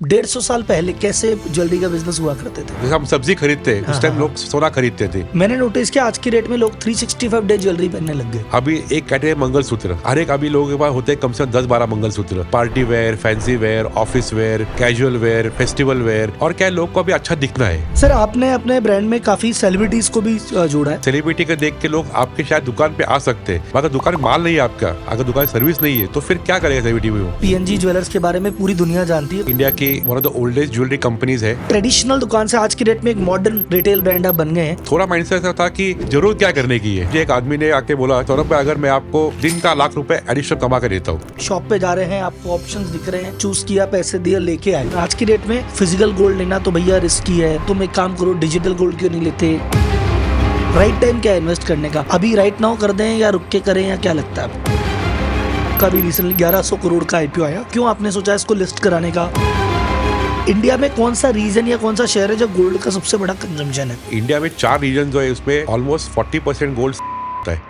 150 साल पहले कैसे ज्वेलरी का बिजनेस हुआ करते थे? जैसे हम सब्जी खरीदते हैं उस टाइम लोग सोना खरीदते थे। मैंने नोटिस किया आज की डेट में लोग 365 डे ज्वेलरी पहनने लग गए। अभी एक कैटेगरी मंगलसूत्र, हर एक अभी लोगों के पास होते हैं कम से कम 10-12 mangalsutra. Party wear, fancy wear, office wear, casual wear, festival wear, और क्या लोग को अभी अच्छा दिखना है। सर आपने अपने ब्रांड में काफी सेलिब्रिटीज को भी जोड़ा है। सेलिब्रिटी को देख के लोग आपके शायद दुकान पे आ सकते हैं, मगर दुकान में माल नहीं है आपका, अगर दुकान सर्विस नहीं है तो फिर क्या करेगा सेलिब्रिटी में? पीएनजी ज्वेलर्स के बारे में पूरी दुनिया जानती है। इंडिया की one of the oldest jewellery companies है। ट्रेडिशनल दुकान से आज की डेट में एक मॉडर्न रिटेल ब्रांड आप बन गए हैं। थोड़ा माइंडसेट ऐसा था कि जरूरत क्या करने की है। एक आदमी ने आके बोला, सौरभ भाई अगर मैं आपको दिन का लाख रुपए एडिशनल कमा कर देता हूँ। शॉप पे जा रहे हैं, आपको ऑप्शंस दिख रहे हैं, चूज किया, पैसे दिए, लेके आए। आज की डेट में फिजिकल गोल्ड लेना तो भैया रिस्की है, तुम एक काम करो डिजिटल गोल्ड क्यों नहीं लेते? राइट टाइम क्या इन्वेस्ट करने का? अभी राइट नाउ कर दें या रुक के करें, या क्या लगता है आपको? कभी रिसेंटली 1100 करोड़ का आईपीओ आया, क्यों आपने सोचा इसको लिस्ट कराने का? इंडिया में कौन सा रीजन या कौन सा शहर है जो गोल्ड का सबसे बड़ा कंजम्पशन है? इंडिया में 4 रीजन जो है उसमें ऑलमोस्ट 40% गोल्ड होता है।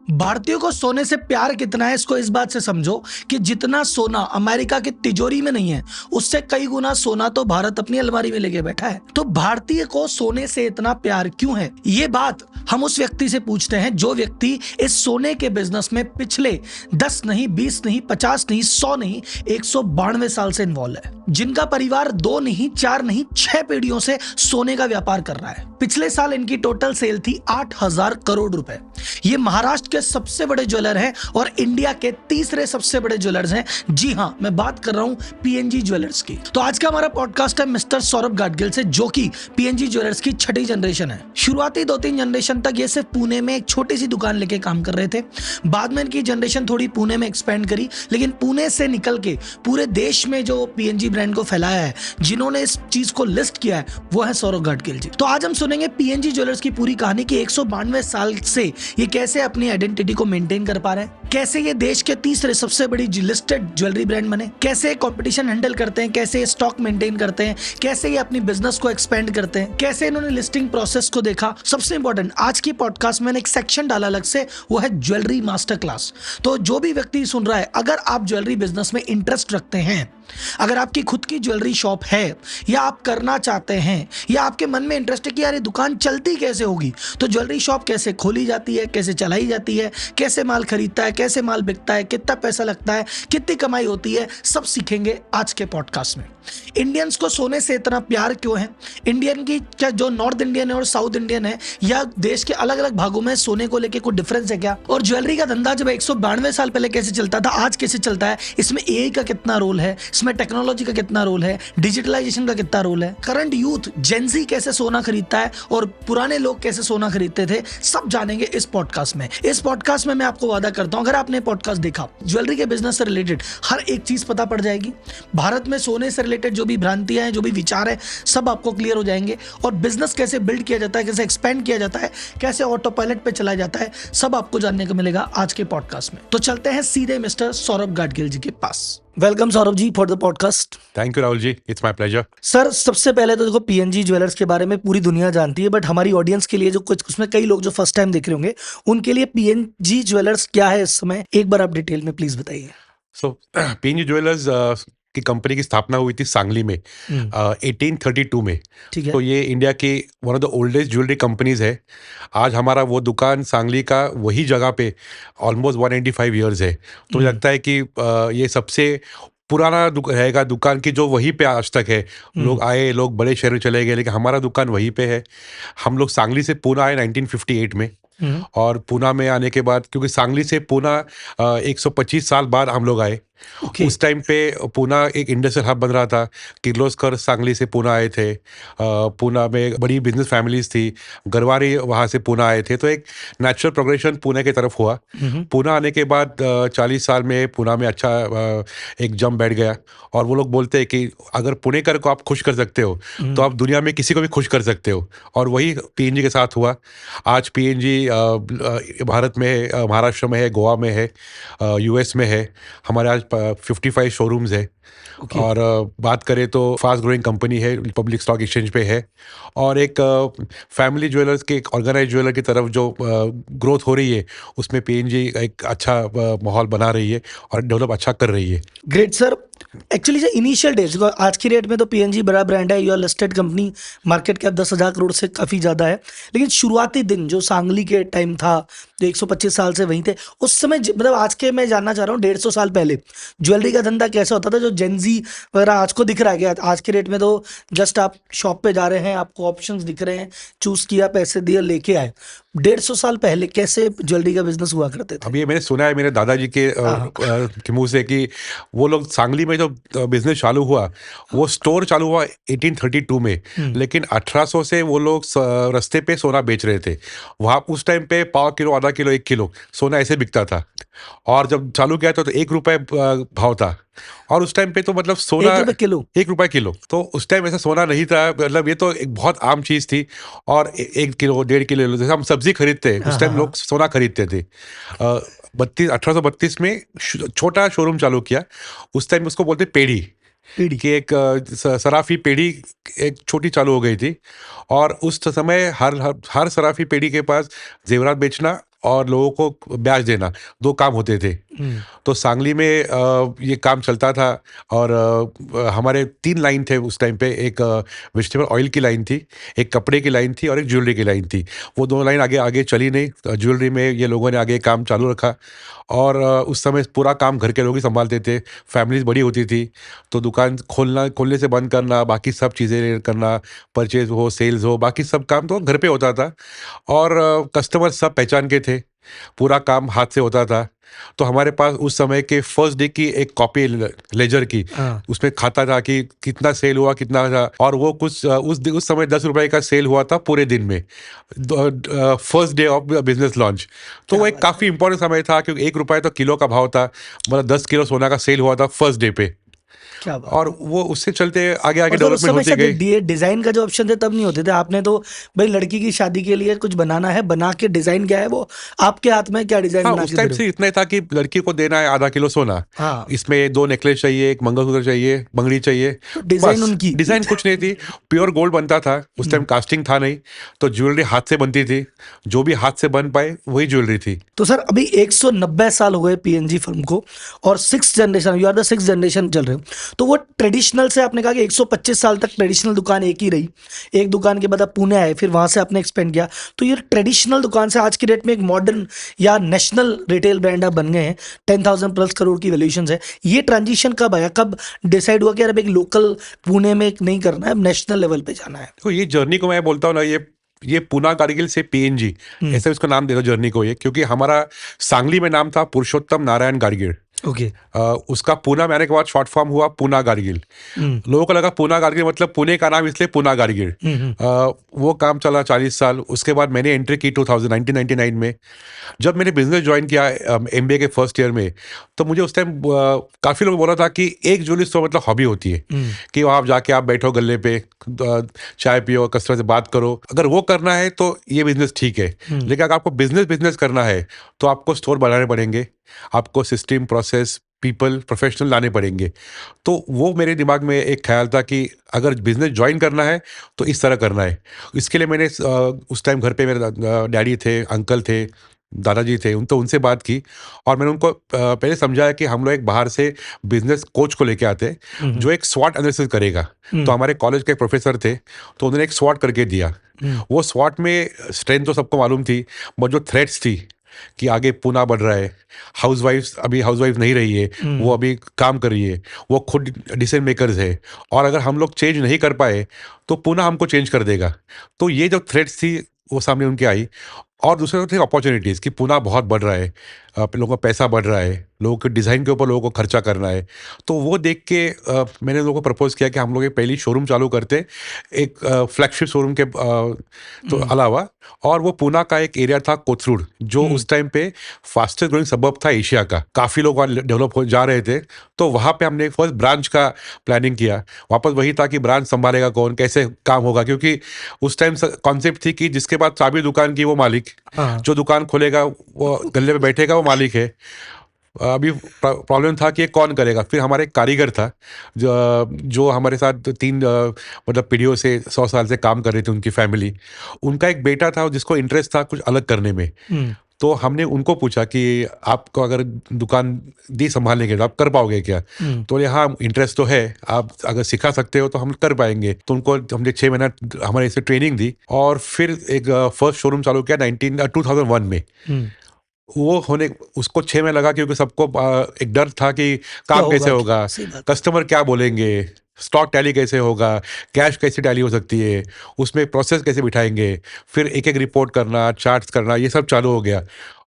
भारतीयों को सोने से प्यार कितना है इसको इस बात से समझो कि जितना सोना अमेरिका की तिजोरी में नहीं है, उससे कई गुना सोना तो भारत अपनी अलमारी में लेके बैठा है। तो भारतीय को सोने से इतना प्यार क्यों है? ये बात हम उस व्यक्ति से पूछते हैं जो व्यक्ति इस सोने के बिजनेस में पिछले 10 नहीं, 20 नहीं, 50 नहीं, 100 नहीं, 192 साल से इन्वॉल्व है, जिनका परिवार 2 नहीं, 4 नहीं, 6 पीढ़ियों से सोने का व्यापार कर रहा है। पिछले साल इनकी टोटल सेल थी 8,000 करोड़ रुपए। ये महाराष्ट्र के सबसे बड़े ज्वेलर हैं और इंडिया के तीसरे सबसे बड़े ज्वेलर्स हैं। जी हां, मैं बात कर रहा हूं पीएनजी ज्वेलर्स की। तो आज का हमारा पॉडकास्ट है मिस्टर सौरभ गाडगिल से, जो कि पीएनजी ज्वेलर्स की 6ठी जनरेशन है। शुरुआती 2-3 जनरेशन तक ये सिर्फ पुणे में एक छोटी सी दुकान लेके काम कर रहे थे। बाद में इनकी जनरेशन थोड़ी पुणे में एक्सपेंड करी, लेकिन पुणे से निकल के पूरे देश में जो पीएनजी ब्रांड को फैलाया है, जिन्होंने इस चीज को लिस्ट किया है, वो है सौरभ गाडगिल जी। तो आज हम सुनेंगे पीएनजी ज्वेलर्स की पूरी कहानी कि 192 साल से ये कैसे अपनी आइडेंटिटी को मेंटेन कर पा रहे हैं, कैसे ये देश के तीसरे सबसे बड़ी लिस्टेड ज्वेलरी ब्रांड बने, कैसे कंपटीशन हैंडल करते हैं, कैसे स्टॉक मेंटेन करते हैं, कैसे ये अपनी बिजनेस को एक्सपेंड करते हैं, कैसे इन्होंने लिस्टिंग प्रोसेस को देखा। सबसे इंपॉर्टेंट, आज की पॉडकास्ट में एक सेक्शन डाला अलग से, वो है ज्वेलरी मास्टर क्लास। तो जो भी व्यक्ति सुन रहा है, अगर आप ज्वेलरी बिजनेस में इंटरेस्ट रखते हैं, अगर आपकी खुद की ज्वेलरी शॉप है या आप करना चाहते हैं, या आपके मन में इंटरेस्ट है कि यार ये दुकान चलती कैसे होगी, तो ज्वेलरी शॉप कैसे खोली जाती है, कैसे चलाई जाती है, कैसे माल खरीदता है, कैसे माल बिकता है, कितना पैसा लगता है, कितनी कमाई होती है, सब सीखेंगे आज के पॉडकास्ट में। इंडियंस को सोने से इतना प्यार क्यों है? इंडियन की क्या जो नॉर्थ इंडियन है और साउथ इंडियन है, या देश के अलग अलग भागों में सोने को लेके कोई डिफरेंस है क्या? और ज्वेलरी का धंधा जब 192 साल पहले कैसे चलता था, आज कैसे चलता है? इसमें एआई का कितना रोल है, इसमें टेक्नोलॉजी का कितना रोल है, डिजिटलाइजेशन का कितना रोल है, करंट यूथ जेनजी कैसे सोना खरीदता है और पुराने लोग कैसे सोना खरीदते थे, सब जानेंगे इस पॉडकास्ट में। इस पॉडकास्ट में मैं आपको वादा करता हूं, अगर आपने पॉडकास्ट देखा, ज्वेलरी के बिजनेस से रिलेटेड हर एक चीज पता पड़ जाएगी। भारत में सोने से रिलेटेड जो भी भ्रांतियां हैं, जो भी विचार है, सब आपको क्लियर हो जाएंगे। और बिजनेस कैसे बिल्ड किया जाता है, कैसे एक्सपेंड किया जाता है, कैसे ऑटो पायलट पे चलाया जाता है, सब आपको जानने को मिलेगा आज के पॉडकास्ट में। तो चलते हैं सीधे मिस्टर सौरभ गाडगिल जी के पास। Welcome Saurabh ji for the podcast. Thank you Rahul ji, it's my pleasure. Sir सबसे पहले तो देखो, पीएनजी ज्वेलर्स के बारे में पूरी दुनिया जानती है, बट हमारी ऑडियंस के लिए जो कुछ, उसमें कई लोग जो फर्स्ट टाइम देख रहे होंगे, उनके लिए पीएनजी ज्वेलर्स क्या है इस समय, एक बार आप डिटेल में प्लीज बताइए। सो पीएनजी ज्वेलर्स की कंपनी की स्थापना हुई थी सांगली में 1832 में। ठीक है। तो ये इंडिया की one of the oldest jewellery companies है। आज हमारा वो दुकान सांगली का वही जगह पे ऑलमोस्ट 185 ईयर्स है। तो मुझे लगता है कि ये सबसे पुराना रहेगा दुकान की, जो वहीं पे आज तक है। लोग आए, लोग बड़े शहर में चले गए, लेकिन हमारा दुकान वहीं पे है। हम लोग सांगली से पूना आए 1958 में, और पूना में आने के बाद, क्योंकि सांगली से पूना 125 साल बाद हम लोग आए। Okay. उस टाइम पे पूना एक इंडस्ट्रियल हब बन रहा था। किर्लोस्कर सांगली से पूना आए थे। पूना में बड़ी बिजनेस फैमिलीज थी, गरवारी वहाँ से पूना आए थे। तो एक नेचुरल प्रोग्रेशन पुणे की तरफ हुआ। पूना आने के बाद 40 साल में पूना में अच्छा एक जंप बैठ गया। और वो लोग बोलते हैं कि अगर पुणेकर को आप खुश कर सकते हो, तो आप दुनिया में किसी को भी खुश कर सकते हो। और वही पीएनजी के साथ हुआ। आज पीएनजी भारत में है, महाराष्ट्र में है, गोवा में है, यूएस में है। हमारे आज 55 शोरूम्स है। ओके। और बात करें तो फास्ट ग्रोइंग कंपनी है, पब्लिक स्टॉक एक्सचेंज पे है। और एक फैमिली ज्वेलर्स के एक ऑर्गेनाइज ज्वेलर की तरफ जो ग्रोथ हो रही है, उसमें पीएनजी एक अच्छा माहौल बना रही है और डेवलप अच्छा कर रही है। Great sir. एक्चुअली जो इनिशियल डेज, आज की रेट में तो पीएनजी बड़ा ब्रांड है, you listed company, market cap 10,000 crore से काफ़ी ज़्यादा है। लेकिन शुरुआती दिन जो सांगली के टाइम था, जो 125 साल से वहीं थे, उस समय मतलब आज के मैं जानना चाह रहा हूँ 150 साल पहले ज्वेलरी का धंधा कैसा होता था, जो जेंजी वगैरह आज को दिख रहा है क्या? आज के रेट में तो जस्ट आप शॉप पे जा रहे हैं, आपको ऑप्शंस दिख रहे हैं, चूज किया, पैसे दिए, लेके आए। 150 साल पहले कैसे ज्वेलरी का बिजनेस हुआ करते थे? अभी ये मैंने सुना है मेरे दादाजी हाँ। के मुंह से कि वो लोग सांगली में जो बिजनेस चालू हुआ, वो स्टोर चालू हुआ 1832 में, लेकिन 1800 से वो लोग रास्ते पे सोना बेच रहे थे। वहाँ उस टाइम पे पाव किलो, आधा किलो, 1 किलो सोना ऐसे बिकता था। और जब चालू किया तो 1 रुपए भाव था। और उस टाइम पे तो मतलब सोना 1 रुपए किलो? 1 रुपए किलो, तो उस टाइम ऐसा सोना नहीं था, मतलब ये तो एक बहुत आम चीज थी। और 1 किलो, 1.5 किलो, जैसे हम सब्जी खरीदते हैं, हाँ उस हाँ टाइम हाँ। लोग सोना खरीदते थे। 1832 में छोटा शोरूम चालू किया। उस टाइम उसको बोलते पेढ़ी, पीढ़ी। कि एक सराफी पेढ़ी एक छोटी चालू हो गई थी। और उस समय हर सराफी पेढ़ी के पास जेवरात बेचना और लोगों को ब्याज देना, 2 काम होते थे। हम्म। तो सांगली में ये काम चलता था। और हमारे 3 लाइन थे उस टाइम पे। एक वेजिटेबल ऑयल की लाइन थी, एक कपड़े की लाइन थी और एक ज्वेलरी की लाइन थी। वो 2 लाइन आगे आगे चली नहीं। ज्वेलरी में ये लोगों ने आगे काम चालू रखा। और उस समय पूरा काम घर के लोग ही संभालते थे। फैमिलीज बड़ी होती थी, तो दुकान खोलने से बंद करना, बाकी सब चीज़ें करना, परचेज हो, सेल्स हो, बाकी सब काम तो घर पे होता था। और कस्टमर सब पहचान के थे, पूरा काम हाथ से होता था। तो हमारे पास उस समय के फर्स्ट डे की एक कॉपी लेजर की, हाँ। उसमें खाता था कि कितना सेल हुआ, कितना था। और वो कुछ उस समय 10 रुपए का सेल हुआ था पूरे दिन में, first day of business launch. तो क्या वो एक बात है। काफी इंपॉर्टेंट समय था, क्योंकि 1 रुपए तो किलो का भाव था। मतलब 10 किलो सोना का सेल हुआ था फर्स्ट डे पे। क्या बात और है। वो उससे चलते आगे आगे और सर उस डेवलपमेंट समय होती शायद गई। डिजाइन का जो ऑप्शन थे तब नहीं होते थे, आपने तो भाई लड़की की शादी के लिए कुछ बनाना है, बना के डिजाइन क्या है वो आपके हाथ में, क्या डिजाइन हाँ, बना उस के दे टाइम रहे से हो? इतना ही था कि लड़की को देना है आधा किलो सोना, हाँ। इसमें 2 नेकलेस चाहिए, एक मंगलसूत्र चाहिए, बंगड़ी चाहिए। तो डिजाइन बस उनकी। डिजाइन कुछ नहीं थी। प्योर गोल्ड बनता था उस टाइम, कास्टिंग था नहीं। तो ज्वेलरी हाथ से बनती थी, जो भी हाथ से बन पाए वही ज्वेलरी थी। तो सर अभी 190 साल हो गए पीएनजी फर्म को, और 6 generation, you are the 6 generation चल रहे हो। तो वो ट्रेडिशनल से आपने कहा कि 125 साल तक ट्रेडिशनल दुकान एक ही रही, एक दुकान के बाद आप पुणे आए, फिर वहां से आपने एक्सपेंड किया। तो ये ट्रेडिशनल दुकान से आज की डेट में एक मॉडर्न या नेशनल रिटेल ब्रांड आप बन गए हैं, 10,000 प्लस करोड़ की वैल्यूएशन है। ये ट्रांजिशन कब आया, कब डिसाइड हुआ कि यार अब एक लोकल पुणे में एक नहीं करना है, अब नेशनल लेवल पे जाना है? तो ये जर्नी को मैं बोलता हूँ ना, ये पूना कारगिल से पीएनजी, ऐसे उसका नाम दे दो जर्नी को ये, क्योंकि हमारा सांगली में नाम था पुरुषोत्तम नारायण गार्गिल। ओके। उसका पूना में आने के बाद शॉर्ट फॉर्म हुआ पूना गार्गिल। हम्म। लोगों को लगा पूना गार्गिल मतलब पुणे का नाम, इसलिए पूना गार्गिल। हम्म। वो काम चला 40 साल। उसके बाद मैंने एंट्री की 1999 में। जब मैंने बिजनेस ज्वाइन किया एमबीए के फर्स्ट ईयर में, तो मुझे उस टाइम काफ़ी लोग बोला था कि एक ज्वेलरी स्टोर मतलब हॉबी होती है, कि वहाँ आप जाके आप बैठो गल्ले पे, चाय पियो, कस्टमर से बात करो। अगर वो करना है तो ये बिजनेस ठीक है। लेकिन अगर आपको बिजनेस करना है तो आपको स्टोर बनाने पड़ेंगे, आपको सिस्टम, प्रोसेस, पीपल, प्रोफेशनल लाने पड़ेंगे। तो वो मेरे दिमाग में एक ख्याल था कि अगर बिजनेस ज्वाइन करना है तो इस तरह करना है। इसके लिए मैंने उस टाइम घर पे मेरे डैडी थे, अंकल थे, दादाजी थे, उनसे बात की। और मैंने उनको पहले समझाया कि हम लोग एक बाहर से बिजनेस कोच को लेके आते हैं, जो एक स्वॉट एनालिसिस करेगा। तो हमारे कॉलेज के प्रोफेसर थे, तो उन्होंने एक स्वॉट करके दिया। वो स्वॉट में स्ट्रेंथ तो सबको मालूम थी, बट जो थ्रेट्स थी कि आगे पुणे बढ़ रहा है, हाउसवाइफ नहीं रही है, वो अभी काम कर रही है, वो खुद डिसीजन मेकर्स है, और अगर हम लोग चेंज नहीं कर पाए तो पुणे हमको चेंज कर देगा। तो ये जो थ्रेट्स थी वो सामने उनके आई। और दूसरे थे अपॉर्चुनिटीज़, कि पुणे बहुत बढ़ रहा है, लोगों का पैसा बढ़ रहा है, लोगों के डिज़ाइन के ऊपर लोगों को खर्चा करना है। तो वो देख के मैंने लोगों को प्रपोज किया कि हम लोग एक पहली शोरूम चालू करते, एक फ्लैगशिप शोरूम के तो अलावा। और वो पुणे का एक एरिया था कोथरूड, जो उस टाइम पे फास्टेस्ट ग्रोइंग सबब था एशिया का, काफ़ी लोग वहाँ डेवलप हो जा रहे थे। तो वहाँ पे हमने फर्स्ट ब्रांच का प्लानिंग किया। वापस वही था कि ब्रांच संभालेगा कौन, कैसे काम होगा, क्योंकि उस टाइम कॉन्सेप्ट थी कि जिसके पास चाबी दुकान की वो मालिक, हाँ। जो दुकान खोलेगा वो गल्ले पे बैठेगा वो मालिक है। अभी प्रॉब्लम था कि ये कौन करेगा। फिर हमारे एक कारीगर था जो हमारे साथ मतलब पीढ़ियों से 100 साल से काम कर रही थी उनकी फैमिली। उनका एक बेटा था जिसको इंटरेस्ट था कुछ अलग करने में। हम्म। तो हमने उनको पूछा कि आपको अगर दुकान दी संभालने के लिए आप कर पाओगे क्या? हम्म। तो बोले हाँ इंटरेस्ट तो है, आप अगर सिखा सकते हो तो हम कर पाएंगे। तो उनको हमने 6 महीना हमारे इसे ट्रेनिंग दी और फिर एक फर्स्ट शोरूम चालू किया 2001 में। हम्म। वो होने उसको 6 महीने लगा क्योंकि सबको एक डर था कि क्या काम कैसे होगा होगा, सही बात। कस्टमर क्या बोलेंगे, स्टॉक टैली कैसे होगा, कैश कैसे टैली हो सकती है, उसमें प्रोसेस कैसे बिठाएंगे, फिर एक एक रिपोर्ट करना, चार्ट्स करना, ये सब चालू हो गया।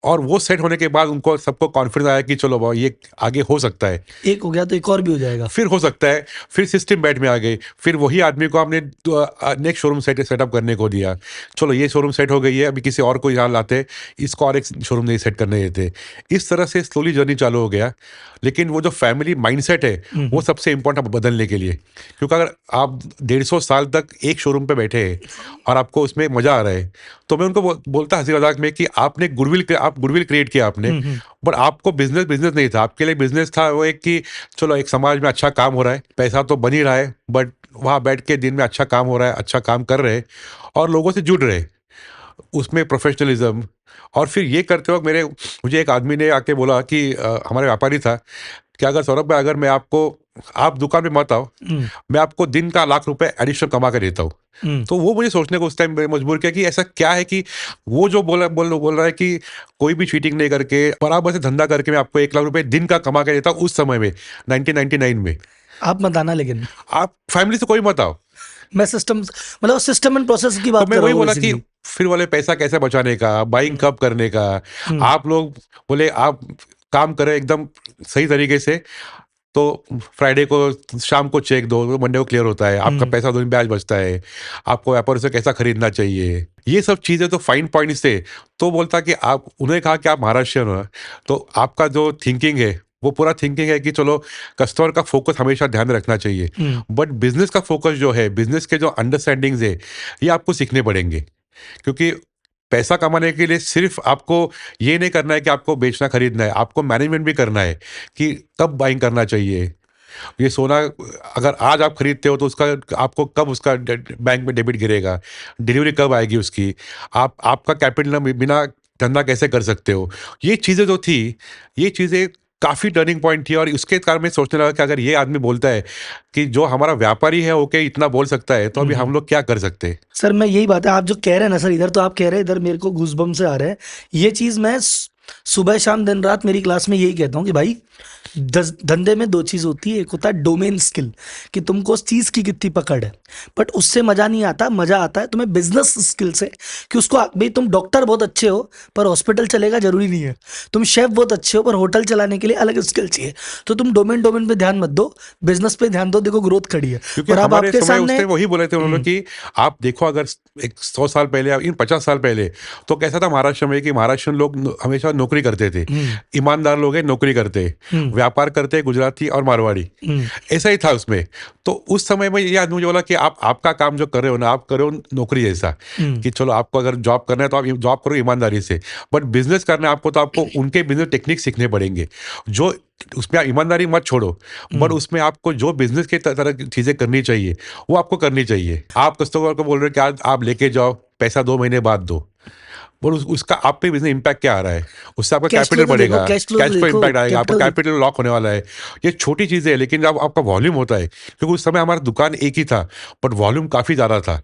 और वो सेट होने के बाद उनको सबको कॉन्फिडेंस आया कि चलो भाई ये आगे हो सकता है। एक हो गया तो एक और भी हो जाएगा। फिर हो सकता है, फिर सिस्टम बैठ में आ गई। फिर वही आदमी को हमने नेक्स्ट शोरूम सेटअप करने को दिया। चलो ये शोरूम सेट हो गई है, अभी किसी और को यहाँ लाते, इसको और एक शोरूम नहीं सेट करने देते। इस तरह से स्लोली जर्नी चालू हो गया। लेकिन वो जो फैमिली माइंडसेट है वो सबसे इंपॉर्टेंट बदलने के लिए, क्योंकि अगर आप 150 साल तक एक शोरूम पे बैठे हैं और आपको उसमें मजा आ रहा है, तो मैं उनको बोलता हंसी मजाक में कि आपने गुडविल क्रिएट किया आपने। बट आपको बिजनेस बिजनेस नहीं था, आपके लिए बिजनेस था वो एक कि चलो एक समाज में अच्छा काम हो रहा है, पैसा तो बन ही रहा है, बट वहाँ बैठ के दिन में अच्छा काम हो रहा है, अच्छा काम कर रहे हैं और लोगों से जुड़ रहे हैं, उसमें प्रोफेशनलिज्म। और फिर ये करते वक्त मुझे एक आदमी ने आके बोला कि हमारे व्यापारी था कि अगर सौरभ भाई, अगर मैं आपको, आप दुकान में मत आओ, मैं आपको दिन का ₹1,00,000 एडिशनल कमा के देता हूँ। तो वो मुझे सोचने को उस टाइम मजबूर किया कि ऐसा क्या है कि वो जो बोल रहा है कि कोई भी चीटिंग नहीं करके बराबर से धंधा करके मैं आपको ₹1,00,000 दिन का कमा के देता हूँ उस समय में 1999 में। आप मत आना, लेकिन आप फैमिली से कोई मत आओ। मैं सिस्टम मतलब सिस्टम एंड प्रोसेस की तो बात मैं कर रहा वही हूँ बोला कि बेसिकली। फिर बोले पैसा कैसे बचाने का, बाइंग कब करने का। आप लोग बोले आप काम करें एकदम सही तरीके से, तो फ्राइडे को शाम को चेक दो तो मंडे को क्लियर होता है, आपका पैसा 2 दिन ब्याज बचता है, आपको व्यापार से कैसा खरीदना चाहिए, ये सब चीज़ें तो फाइन पॉइंट्स थे। तो बोलता कि आप, उन्होंने कहा कि आप महाराष्ट्रियन हो, तो आपका जो थिंकिंग है वो पूरा थिंकिंग है कि चलो कस्टमर का फोकस हमेशा ध्यान में रखना चाहिए, बट बिजनेस का फोकस जो है, बिजनेस के जो अंडरस्टैंडिंग्स है, ये आपको सीखने पड़ेंगे। क्योंकि पैसा कमाने के लिए सिर्फ आपको ये नहीं करना है कि आपको बेचना खरीदना है, आपको मैनेजमेंट भी करना है कि कब बाइंग करना चाहिए। ये सोना अगर आज आप खरीदते हो तो उसका आपको कब उसका बैंक में डेबिट गिरेगा, डिलीवरी कब आएगी उसकी, आपका कैपिटल बिना धंधा कैसे कर सकते हो। ये चीज़ें जो थी, ये चीज़ें काफ़ी टर्निंग पॉइंट थी। और इसके कारण मैं सोचने लगा कि अगर ये आदमी बोलता है कि जो हमारा व्यापारी है ओके इतना बोल सकता है, तो अभी हम लोग क्या कर सकते हैं। सर मैं यही बात है, आप जो कह रहे हैं ना सर, इधर तो आप कह रहे हैं, इधर मेरे को गूज़बम्स से आ रहे हैं। ये चीज़ मैं सुबह शाम दिन रात मेरी क्लास में यही कहता हूँ कि भाई धंधे में 2 चीज़ होती है। एक होता है डोमेन स्किल, कि तुमको उस चीज़ की कितनी पकड़ है, बट उससे मज़ा नहीं आता। मज़ा आता है तुम्हें बिजनेस स्किल से, कि उसको भाई तुम डॉक्टर बहुत अच्छे हो पर हॉस्पिटल चलेगा जरूरी नहीं है, तुम शेफ बहुत अच्छे हो पर होटल चलाने के लिए अलग स्किल चाहिए। तो तुम डोमेन पे ध्यान मत दो, बिजनेस पे ध्यान दो, देखो ग्रोथ खड़ी है। क्योंकि और अब हमारे आपके समय सामने उसने वही बोले थे उन्होंने कि आप देखो, अगर एक 100 साल पहले या इन 50 साल पहले तो कैसा था महाराष्ट्र में कि महाराष्ट्र लोग हमेशा नौकरी करते थे, ईमानदार लोग हैं, नौकरी करते, व्यापार करते, गुजराती और मारवाड़ी, ऐसा ही था उसमें। तो उस समय में ये आदमी मुझे बोला कि आप आपका काम जो कर रहे हो ना, आप करो नौकरी जैसा, कि चलो आपको अगर जॉब करना है तो आप जॉब करो ईमानदारी से, बट बिजनेस करना है आपको तो आपको उनके बिजनेस टेक्निक सीखने पड़ेंगे। जो उसमें आप ईमानदारी मत छोड़ो, बट उसमें आपको जो बिजनेस की तरह की चीजें करनी चाहिए वो आपको करनी चाहिए। आप कस्टमर को बोल रहे हो कि आज आप लेके जाओ, पैसा 2 महीने बाद दो, और उसका आप पे बिजनेस इम्पैक्ट क्या आ रहा है, उससे आपका कैश कैपिटल फ्लो तो देखो, बढ़ेगा, कैश फ्लो तो कैश फ्लो देखो, इम्पैक्ट आएगा, आपका कैपिटल। कैपिटल लॉक होने वाला है। ये छोटी चीजें है, लेकिन जब आपका वॉल्यूम होता है, क्योंकि उस समय हमारा दुकान एक ही था बट वॉल्यूम काफी ज्यादा था,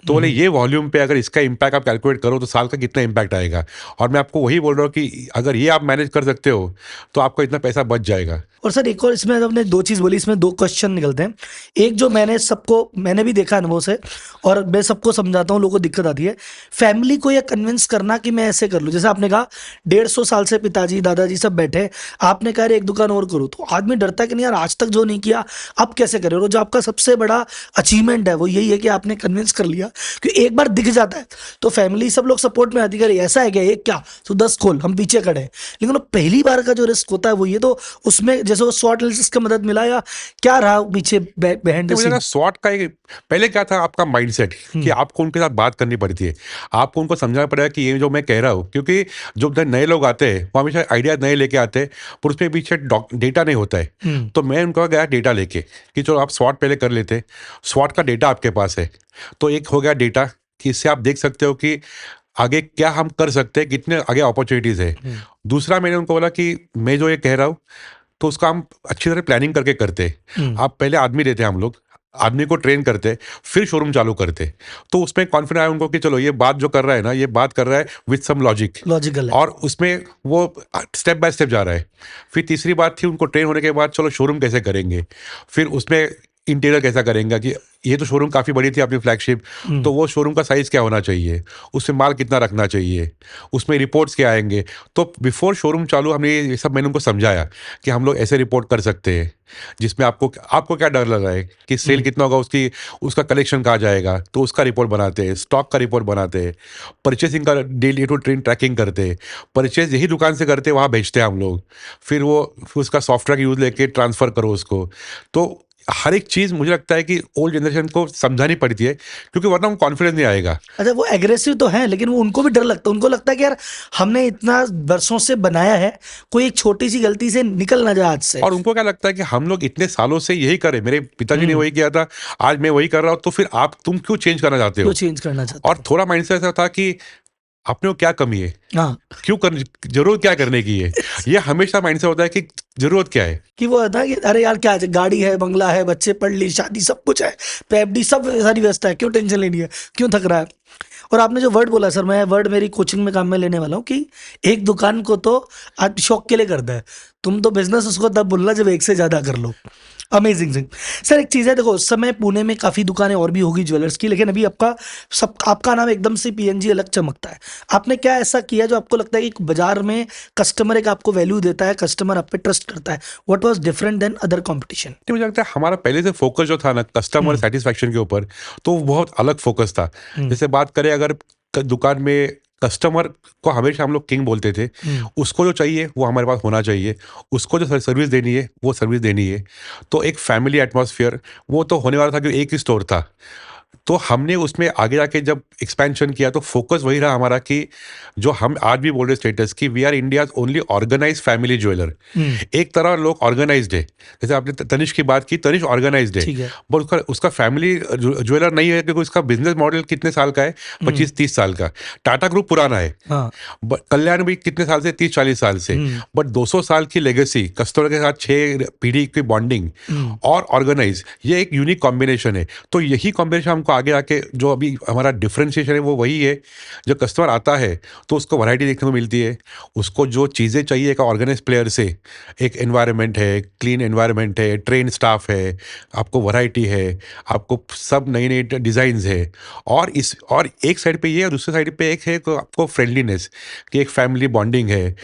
तो बोले ये वॉल्यूम पे अगर इसका इम्पैक्ट आप कैलकुलेट करो तो साल का कितना इम्पैक्ट आएगा। और मैं आपको वही बोल रहा हूँ कि अगर ये आप मैनेज कर सकते हो तो आपका इतना पैसा बच जाएगा। और सर एक और इसमें आपने 2 चीज़ बोली, इसमें 2 क्वेश्चन निकलते हैं। एक जो मैंने भी देखा अनुभव से, और मैं सबको समझाता हूँ, लोगों को दिक्कत आती है फैमिली को ये कन्विंस करना कि मैं ऐसे कर लूँ। जैसे आपने कहा 150 साल से पिताजी दादाजी सब बैठे, आपने कहा एक दुकान और करो, तो आदमी डरता है कि नहीं यार आज तक जो नहीं किया अब कैसे करें। और जो आपका सबसे बड़ा अचीवमेंट है वो यही है कि आपने कन्विंस कर लिया, क्योंकि एक बार दिख जाता है तो फैमिली सब लोग सपोर्ट में आती है, ऐसा है क्या, एक क्या तो 10 खोल, हम पीछे खड़े हैं। लेकिन वो पहली बार का जो रिस्क होता है वो ये, तो उसमें जैसे वो SWOT एनालिसिस का मदद मिला या क्या रहा पीछे बिहाइंड द मुझे लगा सीन? SWOT का एक पहले क्या था आपका माइंडसेट कि आपको उनके साथ बात करनी पड़ती है, आपको उनको समझाना पड़ेगा कि ये जो मैं कह रहा हूँ, क्योंकि जो नए लोग आते हैं वो हमेशा आइडिया नए लेके आते हैं पर उसमें पीछे डेटा नहीं होता है। तो मैं उनको गया डेटा लेके कि चलो आप SWOT पहले कर लेते, SWOT का डेटा आपके पास है तो एक हो गया डेटा कि इससे आप देख सकते हो कि आगे क्या हम कर सकते हैं, कितने आगे अपॉर्चुनिटीज है। दूसरा मैंने उनको बोला कि मैं जो ये कह रहा हूँ तो उसका हम अच्छी तरह प्लानिंग करके करते हैं। आप पहले आदमी देते हैं, हम लोग आदमी को ट्रेन करते फिर शोरूम चालू करते, तो उसमें कॉन्फिडेंस आया उनको कि चलो ये बात जो कर रहा है ना, ये बात कर रहा है विथ सम लॉजिक, लॉजिकल है। और उसमें वो स्टेप बाय स्टेप जा रहा है। फिर तीसरी बात थी उनको ट्रेन होने के बाद चलो शोरूम कैसे करेंगे, फिर उसमें इंटीरियर कैसा करेंगे कि ये तो शोरूम काफ़ी बड़ी थी अपनी फ्लैगशिप, तो वो शोरूम का साइज़ क्या होना चाहिए, उसमें माल कितना रखना चाहिए, उसमें रिपोर्ट्स क्या आएंगे। तो बिफोर शोरूम चालू हमने ये सब मैंने उनको समझाया कि हम लोग ऐसे रिपोर्ट कर सकते हैं जिसमें आपको आपको क्या डर लग रहा है कि सेल कितना होगा, उसका कलेक्शन कहाँ जाएगा, तो उसका रिपोर्ट बनाते हैं, स्टॉक का रिपोर्ट बनाते हैं, परचेसिंग का डेली टू ट्रेन ट्रैकिंग करते हैं, परचेज यही दुकान से करते हैं वहाँ भेजते हैं हम लोग, फिर उसका सॉफ्टवेयर यूज़ लेके ट्रांसफ़र करो उसको। तो हर एक चीज़ मुझे लगता है कि ओल्ड जनरेशन को समझानी पड़ती है, क्योंकि वरना उनको कॉन्फिडेंस नहीं आएगा। अच्छा, वो एग्रेसिव तो है लेकिन वो उनको भी डर लगता है, उनको लगता है कि यार हमने इतना वर्षों से बनाया है, कोई एक छोटी सी गलती से निकल ना जाए हाथ से। और उनको क्या लगता है कि हम लोग इतने सालों से यही करें, मेरे पिताजी ने वही किया था, आज मैं वही कर रहा हूँ, तो फिर तुम क्यों चेंज करना चाहते क्यों हो। चेंज करना चाहते और थोड़ा माइंडसेट ऐसा था कि अपने को क्या कमी है, हाँ, क्यों कर, जरूरत क्या करने की है। ये हमेशा माइंडसेट होता है कि जरूरत क्या है। कि वो था कि अरे यार क्या है, गाड़ी है, बंगला है, बच्चे पढ़ ली, शादी सब कुछ है, पैपडी सब सारी व्यवस्था है, क्यों टेंशन लेनी है, क्यों थक रहा है। और आपने जो वर्ड बोला सर, मैं वर्ड मेरी कोचिंग में काम में लेने वाला हूँ कि एक दुकान को तो आप शौक के लिए करता है, तुम तो बिजनेस उसको तब बोलना जब एक से ज्यादा कर लो। अमेजिंग सिंह सर, एक चीज़ है, देखो उस समय पुणे में काफ़ी दुकानें और भी होगी ज्वेलर्स की, लेकिन अभी आपका नाम एकदम से PNG अलग चमकता है। आपने क्या ऐसा किया जो आपको लगता है कि बाजार में कस्टमर एक आपको वैल्यू देता है, कस्टमर आप पे ट्रस्ट करता है? What was different than other competition? नहीं, मुझे लगता है हमारा पहले से फोकस जो था ना कस्टमर सेटिस्फैक्शन के ऊपर, तो वो बहुत अलग फोकस था। जैसे बात करें अगर दुकान में कस्टमर को हमेशा हम लोग किंग बोलते थे, उसको जो चाहिए वो हमारे पास होना चाहिए, उसको जो सर्विस देनी है वो सर्विस देनी है। तो एक फैमिली एटमॉस्फेयर वो तो होने वाला था कि एक ही स्टोर था, तो हमने उसमें आगे जाके जब एक्सपेंशन किया तो फोकस वही रहा हमारा कि जो हम आज भी बोल रहे स्टेटस कि we are India's only organised family jeweller. एक तरह लोग ऑर्गेनाइज्ड है, जैसे आपने तनिष्क की बात की, तनिष्क ऑर्गेनाइज्ड ठीक है, है। पर उसका फैमिली ज्वेलर नहीं है, क्योंकि उसका बिजनेस मॉडल कितने साल का है, 25-30 साल का। टाटा ग्रुप पुराना है, हाँ। कल्याण भी कितने साल से, 30-40 साल से, बट 200 साल की लेगेसी, कस्टमर के साथ 6 पीढ़ी की बॉन्डिंग और ऑर्गेनाइज, ये एक यूनिक कॉम्बिनेशन है। तो यही कॉम्बिनेशन हमको आगे आके जो अभी हमारा डिफरेंशिएशन है वो वही है, जो कस्टमर आता है तो उसको वैरायटी देखने को मिलती है, उसको जो चीज़ें चाहिए एक ऑर्गेनाइज प्लेयर से, एक एनवायरनमेंट है, क्लीन एनवायरनमेंट है, ट्रेन स्टाफ है, आपको वैरायटी है, आपको सब नई नई डिज़ाइंस है, और एक साइड पे ये और दूसरे साइड पे एक है आपको फ्रेंडलीनेस कि एक फैमिली बॉन्डिंग है,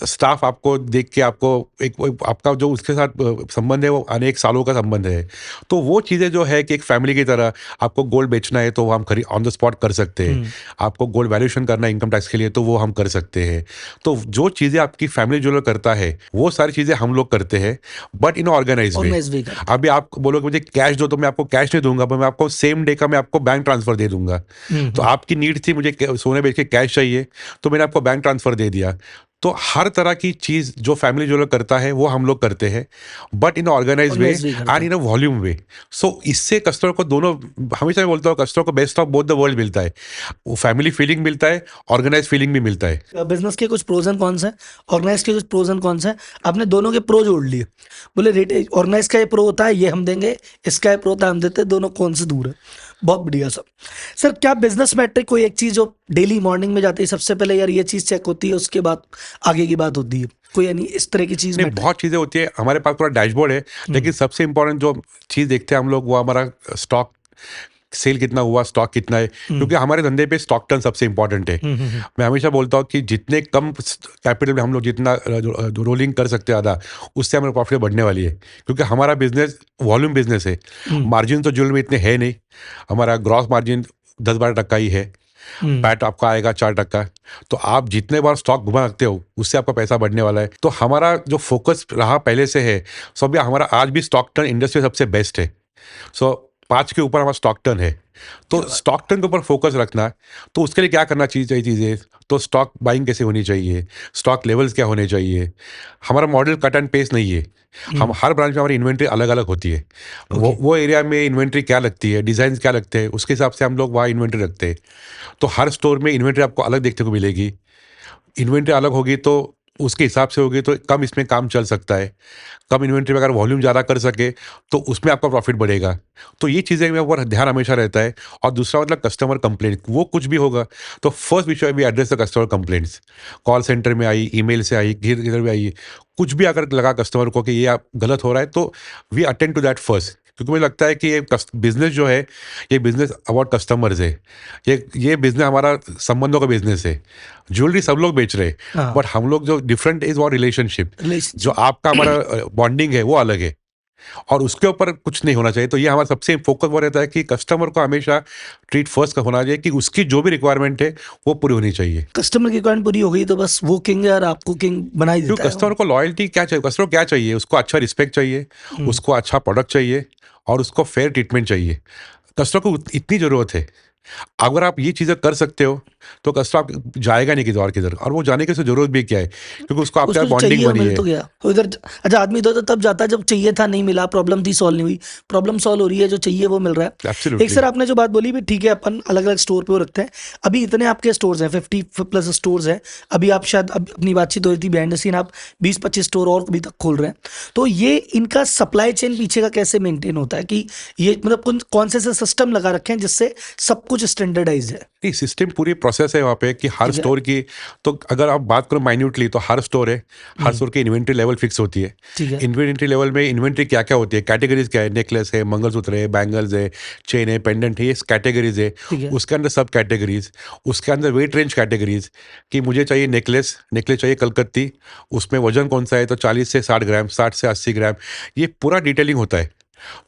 स्टाफ आपको देख के आपको एक आपका जो उसके साथ संबंध है वो अनेक सालों का संबंध है। तो वो चीज़ें जो है कि एक फैमिली की तरह, आपको गोल्ड बेचना है तो हम ऑन द स्पॉट कर सकते हैं, आपको गोल्ड वैल्यूएशन करना है इनकम टैक्स के लिए तो वो हम कर सकते हैं। तो जो चीज़ें आपकी फैमिली ज्वेलर करता है वो सारी चीज़ें हम लोग करते हैं, बट इन ऑर्गेनाइज वे। अभी आप बोलोगे मुझे कैश दो, तो मैं आपको कैश नहीं दूंगा, पर मैं आपको सेम डे का मैं आपको बैंक ट्रांसफर दे दूंगा। तो आपकी नीड थी मुझे सोने बेच के कैश चाहिए, तो मैंने आपको बैंक ट्रांसफर दे दिया। तो हर तरह की चीज़ जो फैमिली ज्वेलर करता है वो हम लोग करते हैं, but in organise way and in a volume way. So इससे कस्टमर को दोनों, हमेशा मैं बोलता हूँ कस्टमर को best of both the world मिलता है, वो फैमिली फीलिंग मिलता है, ऑर्गेनाइज फीलिंग भी मिलता है। बिजनेस के कुछ प्रोज एंड कॉन्स हैं, ऑर्गेनाइज के कुछ प्रोज एंड कॉन्स हैं, आपने दोनों के प्रो जोड़ लिए। बोले रेट ऑर्गेनाइज का ये प्रो होता है ये हम देंगे, इसका ये प्रो होता है हम देते हैं, दोनों कौन से दूर है। बहुत बढ़िया सब। सर क्या बिजनेस मैट्रिक कोई एक चीज जो डेली मॉर्निंग में जाती है सबसे पहले यार ये चीज चेक होती है, उसके बाद आगे की बात होती है, कोई यानी इस तरह की चीज? नहीं, बहुत चीज़ें होती है, हमारे पास पूरा डैशबोर्ड है, लेकिन सबसे इंपॉर्टेंट जो चीज़ देखते हैं हम लोग वो हमारा स्टॉक सेल कितना हुआ, स्टॉक कितना है, क्योंकि हमारे धंधे पे स्टॉक टर्न सबसे इंपॉर्टेंट है। मैं हमेशा बोलता हूँ कि जितने कम कैपिटल में हम लोग जितना रोलिंग कर सकते हैं आधा, उससे हमारी प्रॉफिट बढ़ने वाली है, क्योंकि हमारा बिजनेस वॉल्यूम बिजनेस है। मार्जिन तो ज्वेलरी में इतने है नहीं, हमारा ग्रॉस मार्जिन 10-12% ही है, पैट आपका आएगा 4%। तो आप जितने बार स्टॉक घुमा सकते हो उससे आपका पैसा बढ़ने वाला है। तो हमारा जो फोकस रहा पहले से है, सो अभी हमारा आज भी स्टॉक टर्न इंडस्ट्री सबसे बेस्ट है। सो 5 के ऊपर हमारा स्टॉक टर्न है। तो क्या बात। स्टॉक टर्न के ऊपर फोकस रखना है। तो उसके लिए क्या करना चाहिए चीज़ें, तो स्टॉक बाइंग कैसे होनी चाहिए, स्टॉक लेवल्स क्या होने चाहिए। हमारा मॉडल कट एंड पेस्ट नहीं है। हम हर ब्रांच में हमारी इन्वेंट्री अलग अलग होती है। ओके। वो एरिया में इन्वेंट्री क्या लगती है, डिज़ाइन क्या लगते हैं, उसके हिसाब से हम लोग वहाँ इन्वेंट्री रखते हैं। तो हर स्टोर में इन्वेंट्री आपको अलग देखने को मिलेगी। इन्वेंट्री अलग होगी तो उसके हिसाब से होगी तो कम इसमें काम चल सकता है। कम इन्वेंट्री में अगर वॉल्यूम ज़्यादा कर सके तो उसमें आपका प्रॉफिट बढ़ेगा। तो ये चीज़ें में ऊपर ध्यान हमेशा रहता है। और दूसरा मतलब कस्टमर कंप्लेंट, वो कुछ भी होगा तो फर्स्ट विषय भी address the customer complaints. Call centre में आई, ईमेल से आई, किधर भी आई, कुछ भी अगर लगा कस्टमर को कि ये आप गलत हो रहा है तो we attend to that first. क्योंकि मुझे लगता है कि ये बिजनेस जो है, ये बिजनेस अबाउट कस्टमर्स है। ये बिजनेस हमारा संबंधों का बिजनेस है। ज्वेलरी सब लोग बेच रहे हैं, हाँ। बट हम लोग जो डिफरेंट इज वो रिलेशनशिप। जो रिलेशनशिप। आपका हमारा बॉन्डिंग है वो अलग है, और उसके ऊपर कुछ नहीं होना चाहिए। तो ये हमारा सबसे फोकस वो रहता है कि कस्टमर को हमेशा ट्रीट फर्स्ट का होना चाहिए, कि उसकी जो भी रिक्वायरमेंट है वो पूरी होनी चाहिए। कस्टमर की रिक्वायरमेंट पूरी हो गई तो बस वो किंग है और आपको किंग बना ही क्योंकि देता है कस्टमर वो। को लॉयल्टी क्या चाहिए, कस्टमर को क्या चाहिए, उसको अच्छा रिस्पेक्ट चाहिए, उसको अच्छा प्रोडक्ट चाहिए, और उसको फेयर ट्रीटमेंट चाहिए। कस्टमर को इतनी ज़रूरत है। अगर आप ये चीज़ें कर सकते हो तो कस्टमर आप जाएगा नहीं किधर और किधर, और वो जाने की उसको जरूरत भी क्या है, क्योंकि उसको आपके उसको साथ जो बॉन्डिंग चाहिए वो बनी मिल है। तो गया वो इधर। अच्छा, आदमी तो तब जाता है जब चाहिए था नहीं मिला, प्रॉब्लम थी सॉल्व नहीं हुई। प्रॉब्लम सॉल्व हो रही है, जो चाहिए वो मिल रहा है। एक एब्सोल्युटली। सर आपने जो बात बोली भी ठीक है, अपन अलग अलग स्टोर पे वो रखते हैं। अभी इतने आपके स्टोर्स हैं, 50+ स्टोर्स हैं। अभी आप शायद अपनी बातचीत हो रही थी बिहाइंड द सीन, आप 20-25 स्टोर और अभी तक खोल रहे हैं। तो ये इनका सप्लाई चेन पीछे का कैसे मेंटेन होता है, कि ये मतलब कौन से सिस्टम लगा रखे हैं जिससे सब कुछ स्टैंडर्डाइज है। नहीं, सिस्टम पूरी प्रोसेस है वहाँ पे कि हर ठीक है। स्टोर की। तो अगर आप बात करो माइन्यूटली, तो हर स्टोर है, हर स्टोर की इन्वेंट्री लेवल फिक्स होती है। ठीक है। इन्वेंट्री लेवल में इन्वेंट्री क्या क्या होती है, कैटेगरीज क्या है, नेकलेस है, मंगलसूत्र है, बैंगल्स है, चेन है, पेंडेंट है, ये कैटेगरीज है। ठीक है। उसके अंदर सब कैटेगरीज, उसके अंदर वेट रेंज कैटेगरीज, कि मुझे चाहिए नेकलेस, नेकलेस चाहिए कलकत्ती, उसमें वजन कौन सा है, तो 40 से 60 ग्राम, 60 से 80 ग्राम, ये पूरा डिटेलिंग होता है।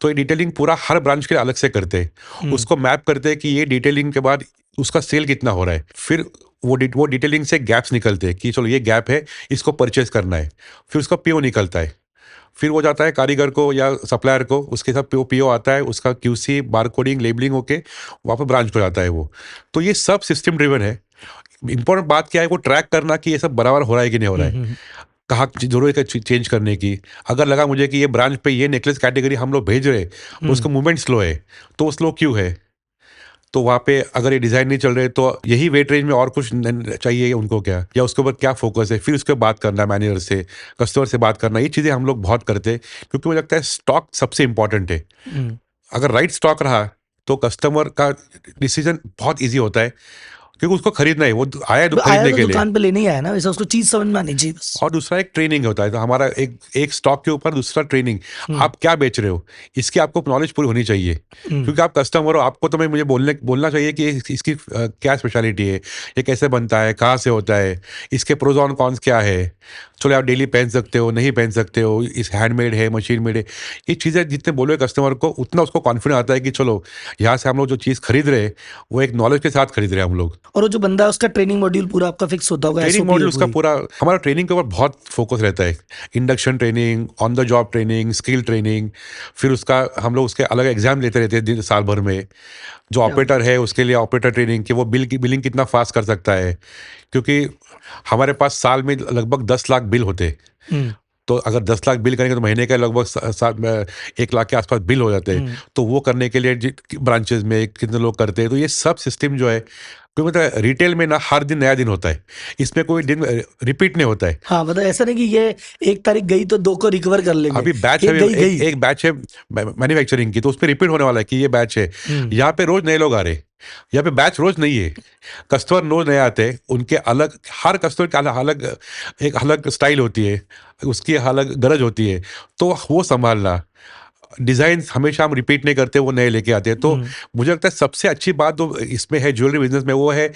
तो ये डिटेलिंग पूरा हर ब्रांच के लिए अलग से करते हैं। उसको मैप करते हैं कि ये डिटेलिंग के बाद उसका सेल कितना हो रहा है। फिर वो डिटेलिंग से गैप्स निकलते हैं कि चलो ये गैप है, इसको परचेज करना है। फिर उसका पीओ निकलता है। फिर वो जाता है कारीगर को या सप्लायर को, उसके साथ पीओ आता है, उसका क्यूसी, बार कोडिंग, लेबलिंग होके वहाँ पर ब्रांच को जाता है वो। तो ये सब सिस्टम ड्रिवन है। इंपॉर्टेंट बात क्या है, वो ट्रैक करना कि ये सब बराबर हो रहा है कि नहीं हो रहा है, कहाँ जरूरत है चेंज करने की। अगर लगा मुझे कि ये ब्रांच पे ये नेकलेस कैटेगरी हम लोग भेज रहे हैं, उसका मूवमेंट स्लो है, तो वो स्लो क्यों है, तो वहाँ पे अगर ये डिज़ाइन नहीं चल रहे तो यही वेट रेंज में और कुछ चाहिए उनको क्या, या उसके ऊपर क्या फोकस है। फिर उसके बात करना मैनेजर से, कस्टमर से बात करना, ये चीज़ें हम लोग बहुत करते हैं। क्योंकि मुझे लगता है स्टॉक सबसे इंपॉर्टेंट है। अगर राइट स्टॉक रहा तो कस्टमर का डिसीजन बहुत ईजी होता है, क्योंकि उसको खरीदना है, वो आया है आया खरीदने तो के लिए। दुकान पे लेने ही आया ना, वैसे उसको चीज समझ में आनी चाहिए बस। और दूसरा एक ट्रेनिंग होता है। तो हमारा एक स्टॉक के ऊपर दूसरा ट्रेनिंग, आप क्या बेच रहे हो इसकी आपको नॉलेज पूरी होनी चाहिए। क्योंकि आप कस्टमर हो, आपको तो मैं मुझे बोलना चाहिए कि इसकी क्या स्पेशलिटी है, ये कैसे बनता है, कहाँ से होता है, इसके प्रोज ऑन कॉन्स क्या है। चलो आप डेली पहन सकते हो, नहीं पहन सकते हो, इस हैंडमेड है, मशीन मेड है, ये चीज़ें जितने बोलोगे कस्टमर को उतना उसको कॉन्फिडेंस आता है कि चलो यहाँ से हम लोग जो चीज़ खरीद रहे हैं वो एक नॉलेज के साथ खरीद रहे हैं हम लोग। और वो जो बंदा है उसका ट्रेनिंग मॉड्यूल पूरा आपका फिक्स होता होगा, ट्रेनिंग SOP मॉड्यूल है उसका पूरी। पूरा, हमारा ट्रेनिंग के ऊपर बहुत फोकस रहता है। Induction training, on the job training, skill training, फिर उसका हम लोग उसके अलग एग्जाम लेते रहते हैं साल भर में। जो ऑपरेटर है उसके लिए ऑपरेटर ट्रेनिंग, कि वो बिलिंग कितना फास्ट कर सकता है। क्योंकि हमारे पास साल में लगभग 10 लाख बिल होते हैं। हम्म। तो अगर 10 लाख बिल करेंगे तो महीने का लगभग 1 लाख के आसपास बिल हो जाते हैं। तो वो करने के लिए ब्रांचेस में कितने लोग करते हैं, तो ये सब सिस्टम जो है, क्योंकि मतलब रिटेल में ना हर दिन नया दिन होता है, इसमें कोई दिन रिपीट नहीं होता है। हाँ, मतलब ऐसा नहीं कि ये 1 तारीख गई तो 2 को रिकवर कर लेंगे। अभी बैच है, एक गई गई। एक बैच है मैन्युफैक्चरिंग की, तो उसमें रिपीट होने वाला है कि ये बैच है। यहाँ पे रोज नए लोग आ रहे हैं, यहाँ पे बैच रोज नहीं है। कस्टमर रोज नए आते हैं, उनके अलग, हर कस्टमर का अलग एक अलग स्टाइल होती है, उसकी अलग गरज होती है, तो वो संभालना। डिज़ाइन हमेशा हम रिपीट नहीं करते, वो नए लेके आते हैं। तो मुझे लगता है सबसे अच्छी बात जो इसमें है ज्वेलरी बिज़नेस में, वो है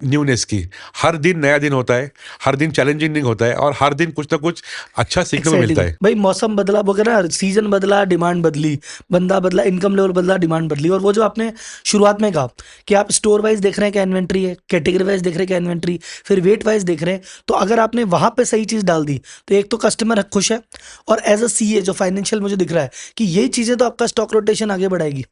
न्यूनेस की। हर दिन नया दिन होता है, हर दिन चैलेंजिंग दिन होता है और हर दिन कुछ ना कुछ अच्छा सीखने को मिलता है। भाई मौसम बदला, वो कहना सीजन बदला, डिमांड बदली, बंदा बदला, इनकम लेवल बदला, डिमांड बदली। और वो जो आपने शुरुआत में कहा कि आप स्टोर वाइज देख रहे हैं क्या इन्वेंट्री है, कैटेगरी वाइज देख रहे हैं क्या इन्वेंट्री, फिर वेट वाइज देख रहे हैं, तो अगर आपने वहां पे सही चीज डाल दी तो एक तो कस्टमर खुश है, और एज अ सीए जो फाइनेंशियल मुझे दिख रहा है कि यही चीजें तो आपका स्टॉक रोटेशन आगे बढ़ाएगी।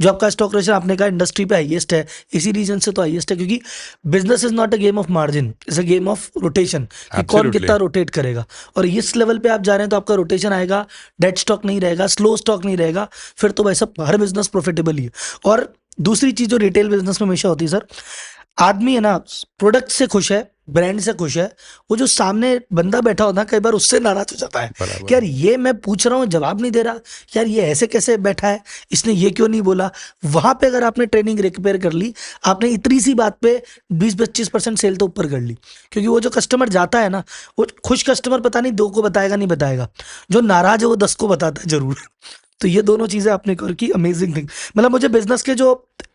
जो आपका स्टॉक रोटेशन आपने कहा इंडस्ट्री पे हाईएस्ट है, इसी रीजन से तो हाईएस्ट है, क्योंकि business is not a game of margin, it's a game of rotation, कि कौन Absolutely. कितना रोटेट करेगा। और इस लेवल पे आप जा रहे हैं तो आपका रोटेशन आएगा, डेड स्टॉक नहीं रहेगा, स्लो स्टॉक नहीं रहेगा, फिर तो भाई सब हर बिजनेस प्रॉफिटेबल ही है। और दूसरी चीज जो रिटेल बिजनेस में हमेशा होती है सर, आदमी है ना प्रोडक्ट से खुश है, ब्रांड से खुश है, वो जो सामने बंदा बैठा होता है कई बार उससे नाराज हो जाता है बराबर। कि यार ये मैं पूछ रहा हूँ जवाब नहीं दे रहा, यार ये ऐसे कैसे बैठा है, इसने ये क्यों नहीं बोला। वहां पे अगर आपने ट्रेनिंग रिपेयर कर ली, आपने इतनी सी बात पे 20-25% सेल तो ऊपर कर ली, क्योंकि वो जो कस्टमर जाता है ना, वो खुश कस्टमर पता नहीं 2 को बताएगा नहीं बताएगा, जो नाराज है वो 10 को बताता है जरूर। तो ये दोनों चीजें आपने कर की, अमेजिंग थिंग। मतलब मुझे बिजनेस के जो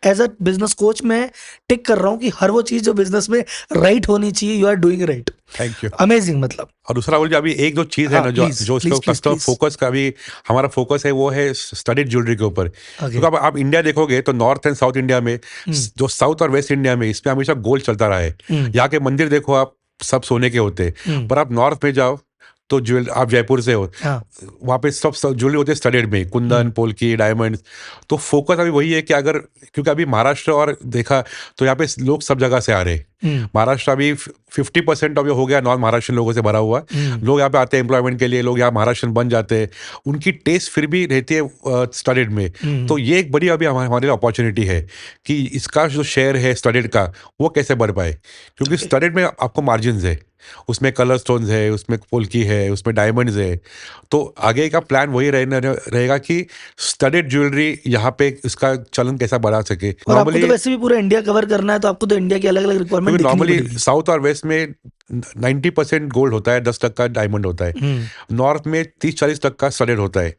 एज अ बिजनेस कोच मैं टिक कर रहा हूँ कि हर वो चीज जो बिजनेस में राइट होनी चाहिए, you are doing right. Thank you. Amazing मतलब। और दूसरा बोलिए, अभी एक जो चीज़ है हाँ, ना, जो please, जो इसका please, please, customer please. Focus का भी हमारा फोकस है, वो है स्टडीड ज्वेलरी के ऊपर। Okay. क्योंकि आप इंडिया देखोगे तो नॉर्थ एंड साउथ इंडिया में, जो साउथ और वेस्ट इंडिया में, इसमें हमेशा गोल्ड चलता रहा है। यहाँ के मंदिर देखो आप, सब सोने के होते हैं। पर आप नॉर्थ में जाओ तो आप जयपुर से हो, हाँ, वहाँ पे सब ज्वेलरी होती है स्टडेड में, कुंदन, पोल्की, डायमंड्स। तो फोकस अभी वही है कि अगर, क्योंकि अभी महाराष्ट्र और देखा तो यहाँ पे लोग सब जगह से आ रहे हैं। महाराष्ट्र अभी 50% अब हो गया नॉन महाराष्ट्र लोगों से भरा हुआ। लोग यहाँ पे आते हैं एम्प्लॉयमेंट के लिए, लोग यहाँ महाराष्ट्र बन जाते हैं, उनकी टेस्ट फिर भी रहती है स्टडेड में। तो ये एक बड़ी अभी हमारे लिए अपॉर्चुनिटी है कि इसका जो शेयर है स्टडेड का, वो कैसे बढ़ पाए। क्योंकि स्टडेड में आपको मार्जिन है, उसमें कलर स्टोन्स है, उसमें पोल्की है, उसमें डायमंड्स है। तो आगे का प्लान वही रहेगा कि स्टडेड ज्वेलरी यहाँ पे इसका चलन कैसा बढ़ा सके। और आपको तो वैसे भी पूरा इंडिया कवर करना है, तो आपको तो इंडिया की अलग अलग रिक्वायरमेंट देखनी नॉर्मली पड़ेगी। साउथ और वेस्ट में 90% गोल्ड होता है, 10% डायमंड होता है। नॉर्थ में 30-40% स्टडेड होता है।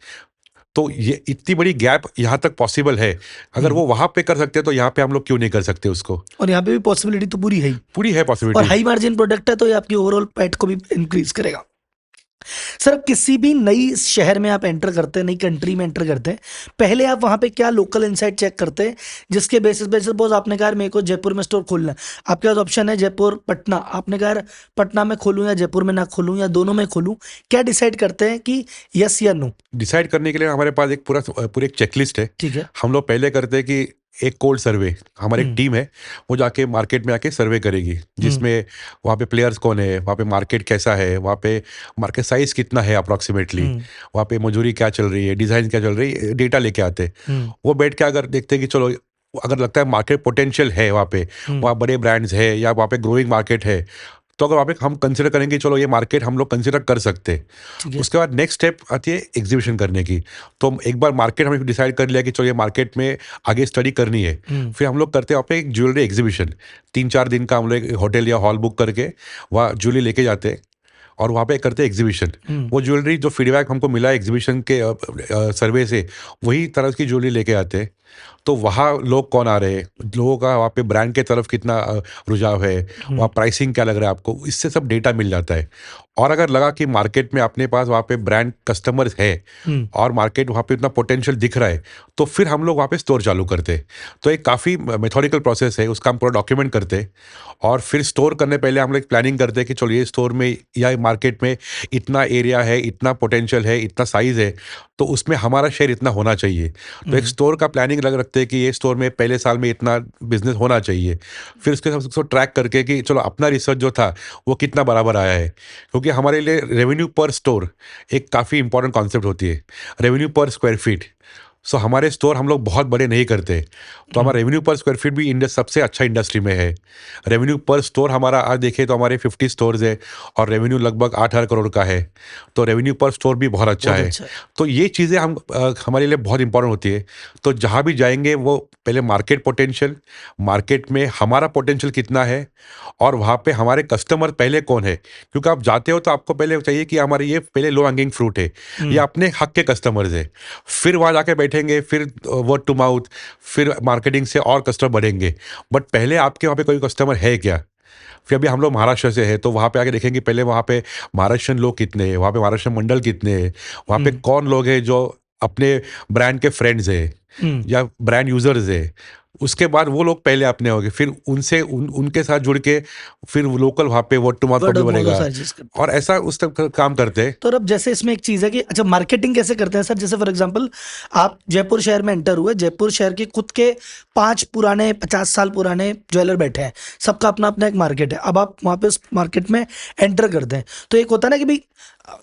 तो ये इतनी बड़ी गैप यहाँ तक पॉसिबल है, अगर वो वहां पे कर सकते हैं तो यहाँ पे हम लोग क्यों नहीं कर सकते उसको। और यहाँ पे भी पॉसिबिलिटी तो पूरी है ही। पूरी है और पॉसिबिलिटी। हाई मार्जिन प्रोडक्ट है तो ये आपकी ओवरऑल पैट को भी इंक्रीज करेगा। सर अब किसी भी नई शहर में आप एंटर करते हैं, नई कंट्री में एंटर करते हैं, पहले आप वहां पे क्या लोकल इनसाइट चेक करते हैं, जिसके बेसिस पे सपोज आपने कहा मेरे को जयपुर में स्टोर खोलना है, आपके पास ऑप्शन है जयपुर, पटना, आपने कहा पटना में खोलूं या जयपुर में ना खोलूं या दोनों में खोलूं, क्या डिसाइड करते हैं कि यस या नो? डिसाइड करने के लिए हमारे पास एक पूरी एक चेकलिस्ट है। ठीक है। हम लोग पहले करते हैं कि एक कोल्ड सर्वे, हमारी एक टीम है, वो जाके मार्केट में आके सर्वे करेगी, जिसमें वहाँ पे प्लेयर्स कौन है, वहाँ पे मार्केट कैसा है, वहाँ पे मार्केट साइज कितना है अप्रॉक्सीमेटली, वहाँ पे मजदूरी क्या चल रही है, डिजाइन क्या चल रही है, डेटा लेके आते। वो बैठ के अगर देखते हैं कि चलो अगर लगता है मार्केट पोटेंशियल है वहाँ पे, वहाँ बड़े ब्रांड्स है या वहाँ पे ग्रोइंग मार्केट है, तो अगर वहाँ पे हम कंसिडर करेंगे चलो ये मार्केट हम लोग कंसिडर कर सकते हैं। उसके बाद नेक्स्ट स्टेप आती है एग्जीबिशन करने की। तो एक बार मार्केट हमने डिसाइड कर लिया कि चलो ये मार्केट में आगे स्टडी करनी है, फिर हम लोग करते हैं वहाँ पे एक ज्वेलरी एग्जीबिशन। 3-4 दिन का हम लोग होटल या हॉल बुक करके वहाँ ज्वेलरी लेके जाते हैं और वहाँ पे करते हैं एग्जीबिशन। वो ज्वेलरी जो फीडबैक हमको मिला एग्जीबिशन के सर्वे से, वही तरह की ज्वेलरी लेके आते हैं। तो वहाँ लोग कौन आ रहे हैं, लोगों का वहाँ पे ब्रांड के तरफ कितना रुझाव है, वहाँ प्राइसिंग क्या लग रहा है आपको, इससे सब डेटा मिल जाता है। और अगर लगा कि मार्केट में अपने पास वहाँ पे ब्रांड कस्टमर्स है और मार्केट वहाँ पे इतना पोटेंशियल दिख रहा है, तो फिर हम लोग वहाँ पे स्टोर चालू करते हैं। तो एक काफ़ी मेथोडिकल प्रोसेस है, उसका हम पूरा डॉक्यूमेंट करते हैं और फिर स्टोर करने पहले हम लोग प्लानिंग करते हैं कि चलो ये स्टोर में या मार्केट में इतना एरिया है, इतना पोटेंशियल है, इतना साइज़ है, तो उसमें हमारा शेयर इतना होना चाहिए। तो एक स्टोर का प्लानिंग लग रखते हैं कि ये स्टोर में पहले साल में इतना बिजनेस होना चाहिए। फिर उसके साथ उसको ट्रैक करके कि चलो अपना रिसर्च जो था वो कितना बराबर आया है, क्योंकि हमारे लिए रेवेन्यू पर स्टोर एक काफ़ी इंपॉर्टेंट कॉन्सेप्ट होती है, रेवेन्यू पर स्क्वायर फीट। सो हमारे स्टोर हम लोग बहुत बड़े नहीं करते, तो हमारा रेवेन्यू पर स्क्वायर फीट भी इंडस सबसे अच्छा इंडस्ट्री में है। रेवेन्यू पर स्टोर हमारा आज देखें तो हमारे 50 स्टोर्स है और रेवेन्यू लगभग 8,000 करोड़ का है, तो रेवेन्यू पर स्टोर भी बहुत अच्छा बहुत है। अच्छा है। तो ये चीज़ें हमारे लिए बहुत इंपॉर्टेंट होती है। तो जहाँ भी जाएंगे वो पहले मार्केट पोटेंशियल, मार्केट में हमारा पोटेंशियल कितना है और वहाँ पे हमारे कस्टमर पहले कौन है, क्योंकि आप जाते हो तो आपको पहले चाहिए कि हमारे ये पहले लो हैंगिंग फ्रूट है, ये अपने हक के कस्टमर्स है। फिर वहाँ जाके बैठेंगे, फिर वर्ड टू माउथ, फिर मार्केटिंग से और कस्टमर बढ़ेंगे। बट पहले आपके वहाँ पे कोई कस्टमर है क्या? फिर अभी हम लोग महाराष्ट्र से हैं, तो वहाँ पे आके देखेंगे पहले वहाँ पे महाराष्ट्रियन लोग कितने हैं, वहाँ पे महाराष्ट्र मंडल कितने हैं, वहाँ पे कौन लोग हैं जो अपने ब्रांड के फ्रेंड्स हैं या ब्रांड यूजर्स है। उसके बाद वो लोग पहले अपने होंगे, फिर उनसे उनके साथ जुड़ के फिर लोकल वहाँ पे वर्ड टू माउथ वर्ड भी ऑफ माउथ बनेगा, सारी चीज करते हैं। और ऐसा उस तक काम करते हैं। तो अब जैसे इसमें एक चीज है कि अच्छा मार्केटिंग कैसे करते हैं सर? जैसे फॉर एग्जांपल आप जयपुर शहर में एंटर हुए, जयपुर शहर के खुद के 5 पुराने 50 साल पुराने ज्वेलर बैठे हैं, सबका अपना अपना एक मार्केट है। अब आप वहाँ पे उस मार्केट में एंटर करते हैं, तो एक होता है ना कि भाई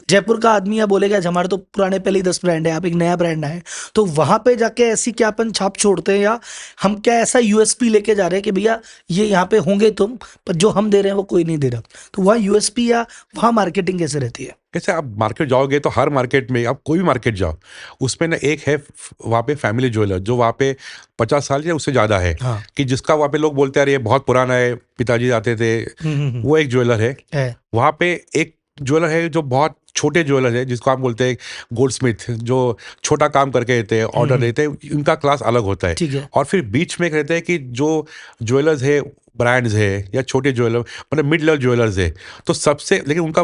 जयपुर का आदमी या बोलेगा "अच्छा, हमारे तो पुराने पहले ही 10 ब्रांड है, आप एक नया ब्रांड है", तो वहां पे जाके ऐसी क्या अपन छाप छोड़ते हैं, या हम क्या ऐसा यूएसपी लेके जा रहे हैं कि भैया ये यहाँ पे होंगे तुम, पर जो हम दे रहे हैं वो कोई नहीं दे रहा, तो वहाँ यूएसपी या वहाँ मार्केटिंग कैसे रहती है? कैसे आप मार्केट जाओगे तो हर मार्केट में आप कोई भी मार्केट जाओ, उसमें ना एक है वहाँ पे फैमिली ज्वेलर जो वहाँ पे 50 साल या उससे ज़्यादा है, हाँ। कि जिसका वहाँ पे लोग बोलते हैं अरे ये बहुत पुराना है, पिताजी आते थे, वो एक ज्वेलर है। वहाँ पे एक ज्वेलर है जो बहुत छोटे ज्वेलर है, जिसको आप बोलते हैं गोल्ड स्मिथ, जो छोटा काम करके देते हैं, ऑर्डर देते हैं, इनका क्लास अलग होता है। ठीक है। और फिर बीच में एक रहता है कि जो ज्वेलर्स है, ब्रांड्स है या छोटे ज्वेलर मतलब मिड लेवल ज्वेलर्स है, तो सबसे लेकिन उनका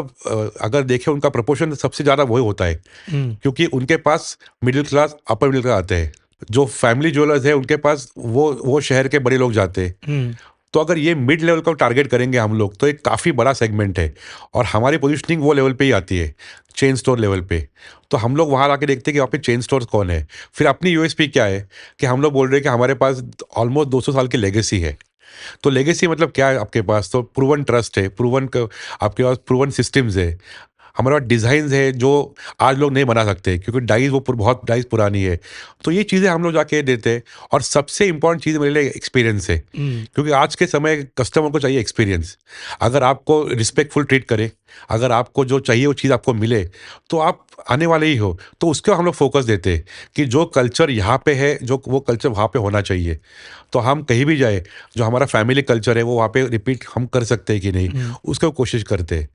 अगर देखें उनका प्रपोर्शन सबसे ज़्यादा वही होता है, क्योंकि उनके पास middle class upper middle class आते हैं। जो फैमिली ज्वेलर्स है उनके पास वो शहर के बड़े लोग जाते हैं। तो अगर ये मिड लेवल को टारगेट करेंगे हम लोग तो एक काफ़ी बड़ा सेगमेंट है, और हमारी पोजीशनिंग वो लेवल पे ही आती है, चेन स्टोर लेवल पे। तो हम लोग वहाँ आके देखते हैं कि वहाँ पे चेन स्टोर्स कौन है। फिर अपनी यूएसपी क्या है कि हम लोग बोल रहे हैं कि हमारे पास ऑलमोस्ट 200 साल की लेगेसी है। तो लेगेसी मतलब क्या है आपके पास? तो प्रूवन ट्रस्ट है, आपके पास प्रूवन सिस्टम्स है, हमारे पास डिज़ाइंस है जो आज लोग नहीं बना सकते क्योंकि बहुत डाइज पुरानी है। तो ये चीज़ें हम लोग जाके देते हैं, और सबसे इंपॉर्टेंट चीज़ मेरे लिए एक्सपीरियंस है, क्योंकि आज के समय कस्टमर को चाहिए एक्सपीरियंस। अगर आपको रिस्पेक्टफुल ट्रीट करे, अगर आपको जो चाहिए वो चीज़ आपको मिले, तो आप आने वाले ही हो। तो उसके हम लोग फोकस देते हैं कि जो कल्चर यहाँ पे है, जो वो कल्चर वहाँ पे होना चाहिए। तो हम कहीं भी जाए, जो हमारा फैमिली कल्चर है वो वहाँ पे रिपीट हम कर सकते हैं कि नहीं, उसको कोशिश करते हैं।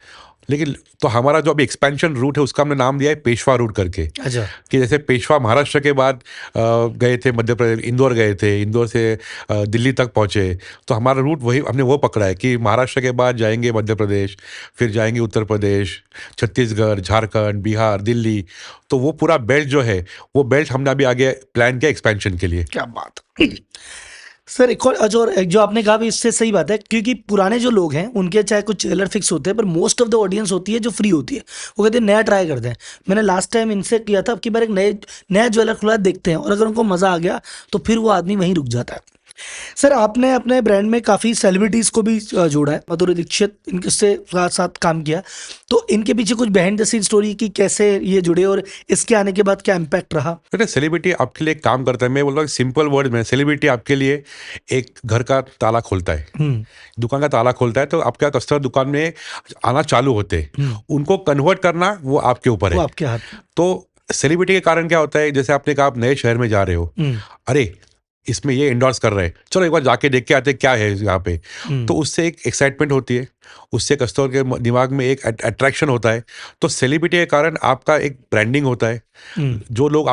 लेकिन तो हमारा जो अभी एक्सपेंशन रूट है उसका हमने नाम दिया है पेशवा रूट करके। अच्छा। कि जैसे पेशवा महाराष्ट्र के बाद गए थे मध्य प्रदेश, इंदौर गए थे, इंदौर से दिल्ली तक पहुँचे, तो हमारा रूट वही हमने वो पकड़ा है कि महाराष्ट्र के बाद जाएंगे मध्य प्रदेश, फिर जाएंगे उत्तर प्रदेश, छत्तीसगढ़, झारखंड, बिहार, दिल्ली। तो वो पूरा बेल्ट जो है, वो बेल्ट हमने अभी आगे प्लान किया एक्सपेंशन के लिए। क्या बात। सर एक और एक जो आपने कहा भी इससे सही बात है, क्योंकि पुराने जो लोग हैं उनके चाहे कुछ ज्वेलर फिक्स होते हैं, पर मोस्ट ऑफ द ऑडियंस होती है जो फ्री होती है, वो कहते हैं नया ट्राई करते हैं। मैंने लास्ट टाइम इनसे किया था, अब की बार एक नया ज्वेलर खुला देखते हैं, और अगर उनको मज़ा आ गया तो फिर वो आदमी वहीं रुक जाता है। सर आपने अपने ब्रांड में काफ़ी सेलिब्रिटीज़ को भी जोड़ा है, माधुरी दीक्षित इनके साथ साथ काम किया, तो इनके पीछे कुछ बिहाइंड द सीन स्टोरी की कैसे ये जुड़े और इसके आने के बाद क्या इम्पैक्ट रहा? सेलिब्रिटी आपके लिए काम करता है, मैं बोल रहा हूँ सिंपल वर्ड में, सेलिब्रिटी आपके लिए एक घर का ताला खोलता है, दुकान का ताला खोलता है, तो आपका कस्टमर दुकान में आना चालू होते हैं, उनको कन्वर्ट करना वो आपके ऊपर वो है। आपके हाथ में। तो सेलिब्रिटी के कारण क्या होता है, जैसे आपने कहा आप नए शहर में जा रहे हो, अरे इसमें ये इंडोर्स कर रहे हैं, चलो एक बार जाके देख के आते क्या है यहाँ पे। तो उससे एक एक्साइटमेंट होती है, उससे कस्टमर के दिमाग में एक अट्रैक्शन होता है। तो सेलिब्रिटी के कारण आपका एक ब्रांडिंग होता है। जो लोग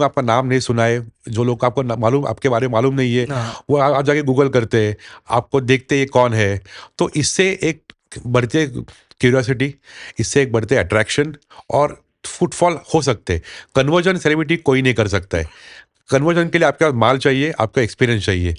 आपका नाम नहीं सुना है, जो लोग आपको मालूम आपके बारे में मालूम नहीं है, वो आज जाके गूगल करते हैं, आपको देखते ये कौन है। तो इससे एक बढ़ते क्यूरियोसिटी, इससे एक बढ़ते अट्रैक्शन और फुटफॉल हो सकते हैं। कन्वर्जन सेलिब्रिटी कोई नहीं कर सकता है। कन्वर्जन के लिए आपका माल चाहिए, आपका एक्सपीरियंस चाहिए।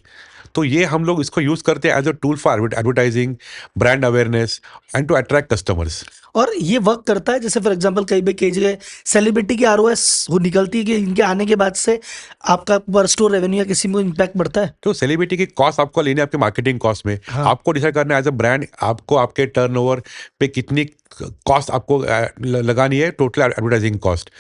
तो ये हम लोग इसको यूज़ करते हैं as a tool for advertising, brand awareness and to attract customers. और ये वर्क करता है, जैसे फॉर एग्जांपल कई जगह सेलिब्रिटी की आरओएस वो निकलती है कि इनके आने के बाद से आपका पर स्टोर रेवेन्यू या किसी में इम्पैक्ट बढ़ता है? तो सेलिब्रिटी की कॉस्ट आपको लेनी है आपके मार्केटिंग कॉस्ट में। हाँ। आपको डिसाइड करना है एज अ ब्रांड, आपको आपके टर्नओवर पे कितनी कॉस्ट आपको लगानी है, टोटल एडवर्टाइजिंग कॉस्ट।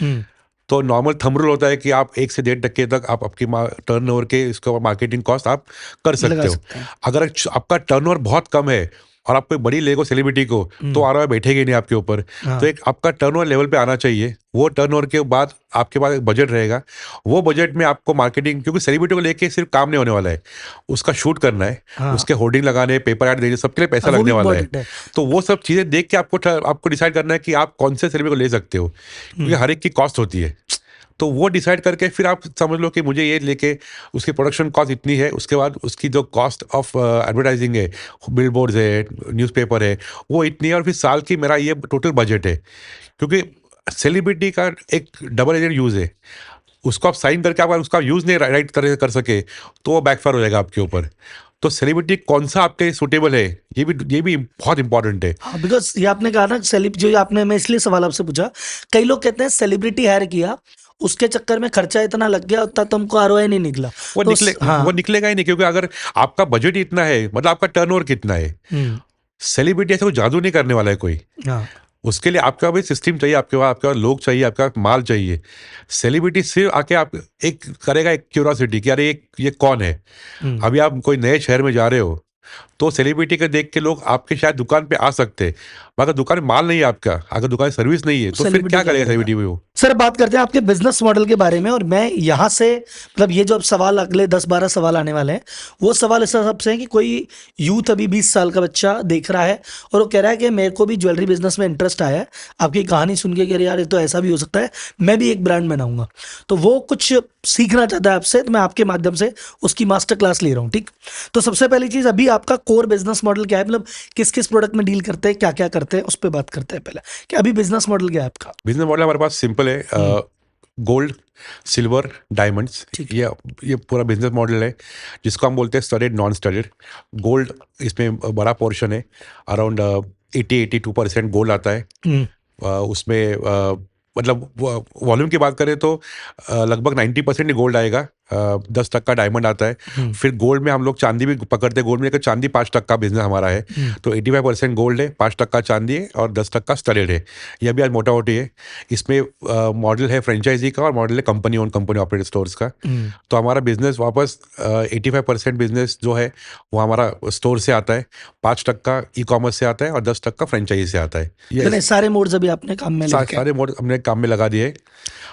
तो नॉर्मल थंब रूल होता है कि आप 1 से 1.5% तक आप आपकी टर्नओवर के इसको मार्केटिंग कॉस्ट आप कर लगा सकते हो। सकते हैं। अगर आपका टर्नओवर बहुत कम है और आप कोई बड़ी लेगो सेलिब्रिटी को, तो आरओआई बैठेगी नहीं आपके ऊपर। हाँ। तो एक आपका टर्नओवर लेवल पे आना चाहिए। वो टर्नओवर के बाद आपके पास एक बजट रहेगा। वो बजट में आपको मार्केटिंग, क्योंकि सेलिब्रिटी को लेके सिर्फ काम नहीं होने वाला है, उसका शूट करना है, हाँ। उसके होर्डिंग लगाने, पेपर ऐड देने, सबके लिए पैसा वो लगने भी वाला है। इम्पोर्टेंट है। तो वो सब चीज़ें देख के आपको डिसाइड करना है कि आप कौन से सेलिब्रिटी को ले सकते हो, क्योंकि हर एक की कॉस्ट होती है। तो वो डिसाइड करके फिर आप समझ लो कि मुझे ये लेके उसकी प्रोडक्शन कॉस्ट इतनी है, उसके बाद उसकी जो कॉस्ट ऑफ एडवर्टाइजिंग है, बिलबोर्ड्स है, न्यूज़पेपर है, वो इतनी है, और फिर साल की मेरा ये टोटल बजट है। क्योंकि सेलिब्रिटी का एक डबल एजेड यूज़ है। उसको आप साइन करके अगर उसका यूज़ नहीं राइट कर सके, तो वो बैकफायर हो जाएगा आपके ऊपर। तो सेलिब्रिटी कौन सा आपके सूटेबल है, ये भी बहुत इंपॉर्टेंट है। हाँ, बिकॉज ये आपने कहा ना जो आपने, मैं इसलिए सवाल आपसे पूछा, कई लोग कहते हैं सेलिब्रिटी हायर किया, उसके चक्कर में खर्चा इतना लग गया, उतना तुमको आरओआई नहीं निकला। वो तो वो निकलेगा ही नहीं, क्योंकि अगर आपका बजट ही इतना है, मतलब आपका टर्नओवर कितना है। हम्म, सेलिब्रिटी ऐसे कोई जादू नहीं करने वाला है कोई। हाँ। उसके लिए आपका भी सिस्टम चाहिए, आपके पास लोग चाहिए, आपका माल चाहिए। सेलिब्रिटी सिर्फ आके आप एक करेगा, एक क्यूरियोसिटी कि अरे ये कौन है। हम्म, अभी आप कोई नए शहर में जा रहे हो, तो सेलिब्रिटी को देख के लोग आपके शायद दुकान पे आ सकते हैं, मगर दुकान में माल नहीं है आपका, अगर दुकान में सर्विस नहीं है, तो फिर सेलिब्रिटी क्या क्या करेगा करेगा? सेलिब्रिटी वो। सर, बात करते हैं आपके बिजनेस मॉडल के बारे में, और मैं यहाँ से, मतलब ये जो अब सवाल अगले 10-12 सवाल आने वाले हैं, वो सवाल इस हिसाब से हैं कि कोई यूथ, अभी 20 साल का बच्चा देख रहा है और वो कह रहा है कि मेरे को भी ज्वेलरी बिजनेस में इंटरेस्ट आया है, आपकी कहानी सुन के, कह रहे यार ये तो ऐसा भी हो सकता है, मैं भी एक ब्रांड बनाऊंगा। तो वो कुछ सीखना चाहता है आपसे, तो मैं आपके माध्यम से उसकी मास्टर क्लास ले रहा हूँ, ठीक। तो सबसे पहली चीज़, अभी आपका कोर बिजनेस मॉडल क्या है, मतलब किस किस प्रोडक्ट में डील करते हैं, क्या क्या करते हैं, उस पर बात करते हैं पहले, कि अभी बिजनेस मॉडल क्या है आपका। बिजनेस मॉडल हमारे पास सिंपल है। गोल्ड, सिल्वर, डायमंड्स, ठीक। ये पूरा बिजनेस मॉडल है, जिसको हम बोलते हैं स्टडेड नॉन स्टडेड। गोल्ड इसमें बड़ा पोर्शन है, अराउंड 80-82% गोल्ड आता है। हम्म, उसमें मतलब वॉल्यूम की बात करें तो लगभग 90% ही गोल्ड आएगा, 10% डायमंड आता है। फिर गोल्ड में हम लोग चांदी भी पकड़ते हैं, गोल्ड में लेकर चांदी 5% बिजनेस हमारा है। तो 85% गोल्ड है, 5% चांदी है, और 10% स्टडेड है। यह भी आज मोटा मोटी है। इसमें मॉडल है फ्रेंचाइजी का, और मॉडल है कंपनी ऑपरेटेड स्टोर्स का। तो हमारा बिजनेस वापस 85% बिजनेस जो है वो हमारा स्टोर से आता है, 5% ई कॉमर्स से आता है, और 10% फ्रेंचाइजी से आता है। यानी सारे मोड्स अभी आपने काम में लेके सारे मोड हमने काम में लगा दिए।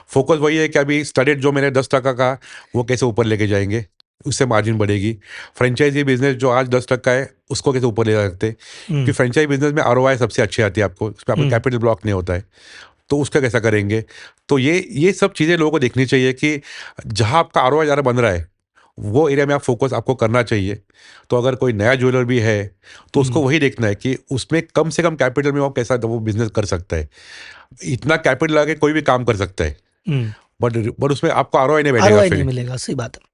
फोकस वही है कि अभी स्टडेड जो मैंने 10% का, वो कैसे ऊपर लेके जाएंगे, उससे मार्जिन बढ़ेगी। फ्रेंचाइजी बिजनेस जो आज 10% है, उसको कैसे ऊपर ले जा सकते हैं, क्योंकि फ्रेंचाइजी बिजनेस में आरओआई सबसे अच्छी आती है आपको, उसमें आपको कैपिटल ब्लॉक नहीं होता है, तो उसका कैसा करेंगे। तो ये सब चीज़ें लोगों को देखनी चाहिए कि जहाँ आपका आरओआई ज़्यादा बन रहा है, वो एरिया में आप फोकस आपको करना चाहिए। तो अगर कोई नया ज्वेलर भी है, तो उसको वही देखना है कि उसमें कम से कम कैपिटल में वो कैसा वो बिजनेस कर सकता है। इतना कैपिटल लगा के कोई भी काम कर सकता है, बट उसमें आपको आरओआई नहीं बैठेगा आरओआई फिर। नहीं मिलेगा, सही बात है।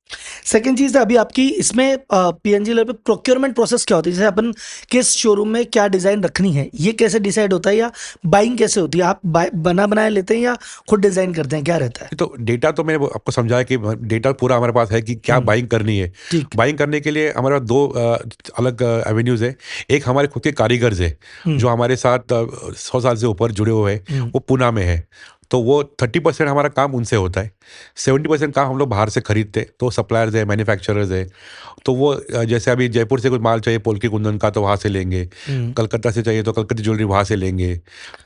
सेकंड चीज है, अभी आपकी इसमें पीएनजी लेवल पे प्रोक्योरमेंट प्रोसेस क्या होती है, जैसे अपन किस शोरूम में क्या डिजाइन रखनी है, ये कैसे डिसाइड होता है, या बाइंग कैसे होती है, आप बना बनाया लेते हैं या खुद डिजाइन करते हैं, क्या रहता है। तो डेटा तो मैंने आपको समझाया कि डेटा पूरा हमारे पास है कि क्या बाइंग करनी है। ठीक। बाइंग करने के लिए हमारे पास दो अलग एवेन्यूज है। एक हमारे खुद के कारीगर्स है, जो हमारे साथ 100 साल से ऊपर जुड़े हुए हैं, वो पुणे में है। तो वो 30% हमारा काम उनसे होता है, 70% काम हम लोग बाहर से खरीदते, तो सप्लायर्स है, मैन्युफैक्चरर्स है। तो वो जैसे अभी जयपुर से कुछ माल चाहिए पोल्की कुंदन का, तो वहाँ से लेंगे। कलकत्ता से चाहिए तो कलकत्ता ज्वेलरी वहाँ से लेंगे।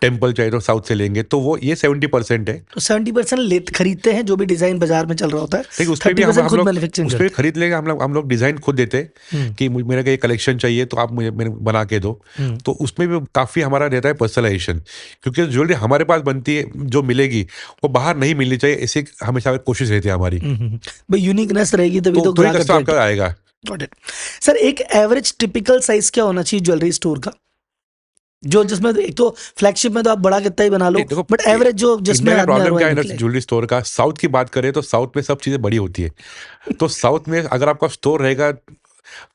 टेम्पल चाहिए तो साउथ से लेंगे। तो वो ये 70% है। तो 70% खरीदते हैं, जो भी डिजाइन बाजार में चल रहा होता है, ठीक, उस पर भी 30% खुद हम मैन्युफैक्चरिंग लोग खरीद लेंगे। हम लोग डिजाइन खुद देते हैं कि मेरे को ये कलेक्शन चाहिए, तो आप मुझे बना के दो। तो उसमें भी काफी हमारा रहता है पर्सनलाइजेशन, क्योंकि ज्वेलरी हमारे पास बनती है, जो मिलेगी वो बाहर नहीं मिलनी चाहिए, ऐसी हमेशा कोशिश रहती है हमारी। भाई यूनिकनेस रहेगी तभी तो तो ही ग्राहक कस्टमर attract आपका आएगा। Got it. सर, एक एवरेज टिपिकल साइज क्या होना चाहिए ज्वेलरी स्टोर का, जो जिसमें एक तो फ्लैगशिप में तो आप बड़ा कितना ही बना लो, देखो, बट एवरेज जो जिसमें इंडिया में आदमी प्रॉब्लम क्या ROI है ना निकले। ज्वेलरी स्टोर का, साउथ की बात करें तो साउथ में सब चीजें बड़ी होती है। तो साउथ में अगर आपका स्टोर रहेगा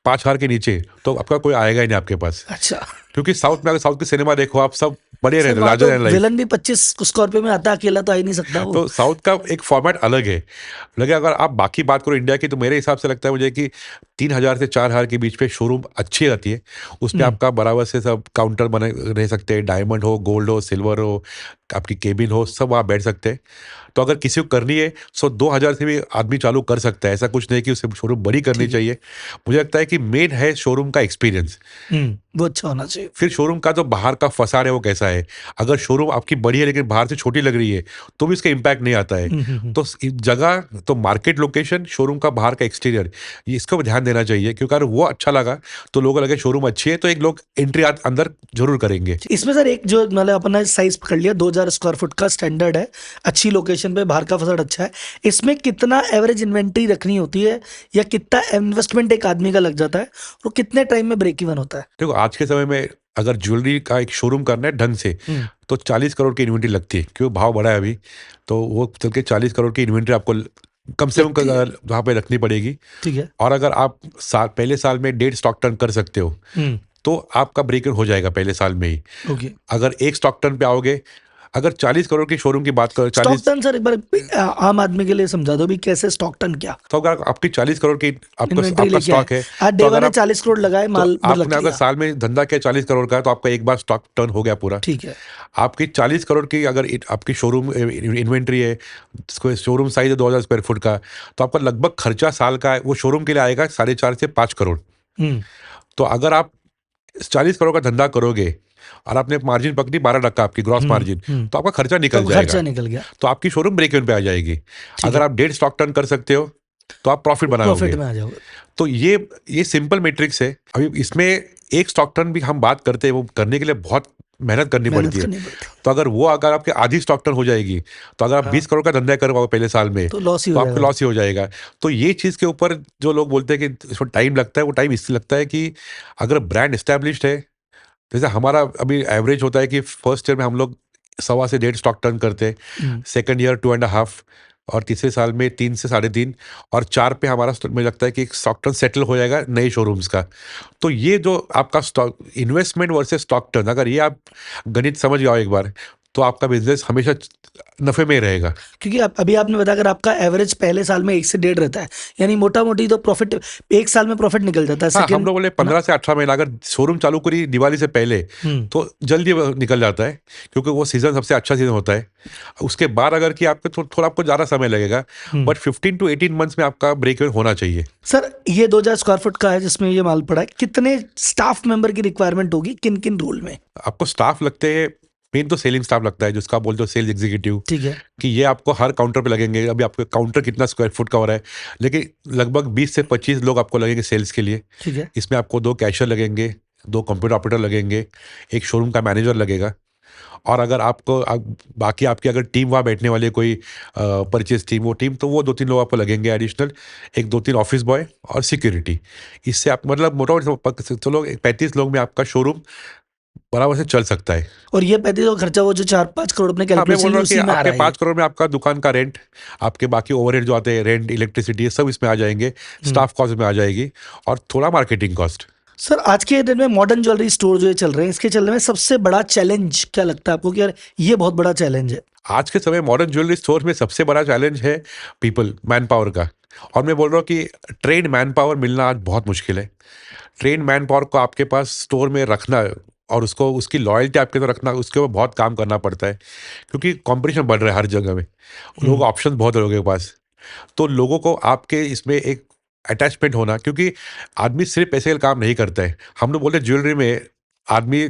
5,000 के नीचे, तो आपका कोई आएगा ही नहीं आपके पास। अच्छा। क्योंकि साउथ में अगर साउथ की सिनेमा देखो आप, सब बड़े सर, रहते, वहाँ लार्जर तो देन लाइफ। विलन भी 25 स्कॉर्पियो में आता है, अकेला तो आ ही नहीं सकता वो। तो साउथ का एक फॉर्मेट अलग है। लेकिन अगर आप बाकी बात करो इंडिया की, तो मेरे हिसाब से लगता है मुझे कि 3,000 से 4,000 के बीच पे शोरूम अच्छी रहती है। उसमें आपका बराबर से सब काउंटर बने रह सकते हैं, डायमंड हो, गोल्ड हो, सिल्वर हो, आपकी केबिन हो, सब आप बैठ सकते हैं। तो अगर किसी को करनी है सो 2000 से भी आदमी चालू कर सकता है, ऐसा कुछ नहीं कि उसे शोरूम बड़ी करनी ठीक है। चाहिए। मुझे लगता है कि मेन है शोरूम का एक्सपीरियंस। वो अच्छा होना चाहिए। फिर शोरूम का जो बाहर का फसाड है वो कैसा है। अगर शोरूम आपकी बड़ी है लेकिन बाहर से छोटी लग रही है तो भी इसका इम्पैक्ट नहीं आता है। तो जगह तो मार्केट लोकेशन, शोरूम का बाहर का एक्सटीरियर, ये इसको ध्यान देना चाहिए, क्योंकि अगर वो अच्छा लगा तो लोगों लगे शोरूम अच्छी है तो एक लोग एंट्री अंदर जरूर करेंगे। इसमें सर एक जो मतलब अपना साइज पकड़ लिया 2000 स्क्वायर फुट का स्टैंडर्ड है, अच्छी लोकेशन पे, बाहर का फसाड अच्छा है, इसमें कितना एवरेज इन्वेंट्री रखनी होती है या कितना इन्वेस्टमेंट एक आदमी का लग जाता है और कितने टाइम में ब्रेक इवन होता है? देखो आज के समय में अगर ज्वेलरी का एक शोरूम करना है ढंग से तो 40 करोड़ की इन्वेंट्री लगती है, क्योंकि भाव बढ़ा है अभी। तो वो चल के 40 करोड़ की इन्वेंट्री आपको कम से लगती है। कम वहाँ पे रखनी पड़ेगी। ठीक है। और अगर आप पहले साल में 1.5 स्टॉक टर्न कर सकते हो तो आपका ब्रेक इवन हो जाएगा पहले साल में ही। ओके। अगर 1 स्टॉक टर्न पे आओगे, अगर 40 करोड़ की शोरूम की बात करो, स्टॉक 40 टर्न सर एक बार आम आदमी के लिए समझा दो भी कैसे स्टॉक टर्न क्या तो अगर आपकी 40 करोड़ की इन्वेंट्री आपका लेके स्टॉक है, आज तो डे अगर वन ने आप 40 करोड़ लगाए तो माल मतलब आपने अगर लिया। साल में धंधा किया 40 करोड़ का, तो आपका एक बार स्टॉक टर्न हो गया पूरा। ठीक है। आपकी 40 करोड़ की अगर आपकी शोरूम इन्वेंट्री है, शोरूम साइज है 2000 स्क्वायर फुट का, तो आपका लगभग खर्चा साल का वो शोरूम के लिए आएगा 4.5 से 5 करोड़। तो अगर आप 40 करोड़ का धंधा करोगे और आपने मार्जिन पकड़ी 12% आपकी ग्रॉस मार्जिन, तो आपका खर्चा निकल तो जाएगा, खर्चा निकल गया। तो आपकी शोरूम ब्रेक इवन पे आ जाएगी। अगर है। आप 1.5 स्टॉक टर्न कर सकते हो तो आप प्रॉफिट प्रॉफिट बनाओगे। में आ जाओगे। तो ये सिंपल मैट्रिक्स है। अभी इसमें एक स्टॉक टर्न भी हम बात करते हैं, वो करने के लिए बहुत मेहनत करनी मेहनत पड़ती है। करनी पड़ती तो अगर आपके आधी स्टॉक टर्न हो जाएगी, तो अगर आप हाँ। 20 करोड़ का धंधा कर पाओगे पहले साल में तो लॉस ही तो हो आपको जाएगा। लॉस ही हो जाएगा। तो ये चीज़ के ऊपर जो लोग बोलते हैं कि इसमें टाइम लगता है, वो टाइम इसलिए लगता है कि अगर ब्रांड एस्टेब्लिश्ड है, जैसे हमारा अभी एवरेज होता है कि फर्स्ट ईयर में हम लोग 1.25 से 1.5 स्टॉक टर्न करते हैं, सेकंड ईयर 2.5, और तीसरे साल में 3 से 3.5, और 4 पे हमारा मुझे लगता है कि एक स्टॉक टर्न सेटल हो जाएगा नए शोरूम्स का। तो ये जो आपका stock investment versus stock turn, अगर ये आप गणित समझ जाओ एक बार, तो आपका बिजनेस हमेशा नफे में ही रहेगा। क्योंकि अभी आपने बताया अगर आपका एवरेज पहले साल में 1 से 1.5 रहता है, यानी मोटा मोटी तो प्रॉफिट एक साल में प्रॉफिट निकल जाता है। हाँ, हम सेकंड लोग बोले 15 से 18 महीना, अगर शोरूम चालू करी दिवाली से पहले तो जल्दी वो निकल जाता है, क्योंकि वो सीजन सबसे अच्छा सीजन होता है। उसके बाद अगर कि आपको थोड़ा आपको ज़्यादा समय लगेगा, बट 15 to 18 मंथ्स में आपका ब्रेक इवन होना चाहिए। सर ये 2000 स्क्वायर फुट का है जिसमें ये माल पड़ा है, कितने स्टाफ मेंबर की रिक्वायरमेंट होगी, किन किन रोल में? आपको स्टाफ लगते हैं, मेन तो सेलिंग स्टाफ लगता है, जिसका आप बोलते हो सेल्स एग्जीक्यूटिव, ठीक है। कि ये आपको हर काउंटर पे लगेंगे। अभी आपको काउंटर कितना स्क्वायर फुट का हो रहा है, लेकिन लगभग 20 से 25 लोग आपको लगेंगे सेल्स के लिए। ठीक है। इसमें आपको 2 कैशियर लगेंगे, 2 कंप्यूटर ऑपरेटर लगेंगे, एक शोरूम का मैनेजर लगेगा। और अगर बाकी आपकी अगर टीम वहाँ बैठने वाली है, कोई परचेज टीम, वो टीम, तो वो 2-3 लोग आपको लगेंगे एडिशनल, एक 2-3 ऑफिस बॉय और सिक्योरिटी। इससे आप मतलब मोटा चलो 35 लोग में आपका शोरूम बराबर से चल सकता है। और ये 35 का खर्चा वो जो 4-5 करोड़ अपने हाँ, मैं बोल कैलकुलेशन रहा हूँ कि उसी में आ आपके रहा है। 5 करोड़ में आपका दुकान का रेंट, आपके बाकी ओवरहेड जो आते हैं, रेंट, इलेक्ट्रिसिटी, ये सब इसमें आ जाएंगे, स्टाफ कॉस्ट में आ जाएगी, और थोड़ा मार्केटिंग कॉस्ट। सर आज के दिन में मॉडर्न ज्वेलरी स्टोर जो ये चल रहे हैं, इसके चलने में सबसे बड़ा चैलेंज क्या लगता है आपको कि यार ये बहुत बड़ा चैलेंज है? आज के समय मॉडर्न ज्वेलरी स्टोर में सबसे बड़ा चैलेंज है पीपल, मैन पावर का। और मैं बोल रहा हूँ कि ट्रेन मैन पावर मिलना आज बहुत मुश्किल है। ट्रेन मैन पावर को आपके पास स्टोर में रखना और उसकी लॉयल्टी आपके तो रखना, उसके ऊपर बहुत काम करना पड़ता है, क्योंकि कंपटीशन बढ़ रहा है हर जगह में, लोग ऑप्शन बहुत है लोगों के पास। तो लोगों को आपके इसमें एक अटैचमेंट होना, क्योंकि आदमी सिर्फ पैसे का काम नहीं करता है। हम लोग बोलते हैं ज्वेलरी में आदमी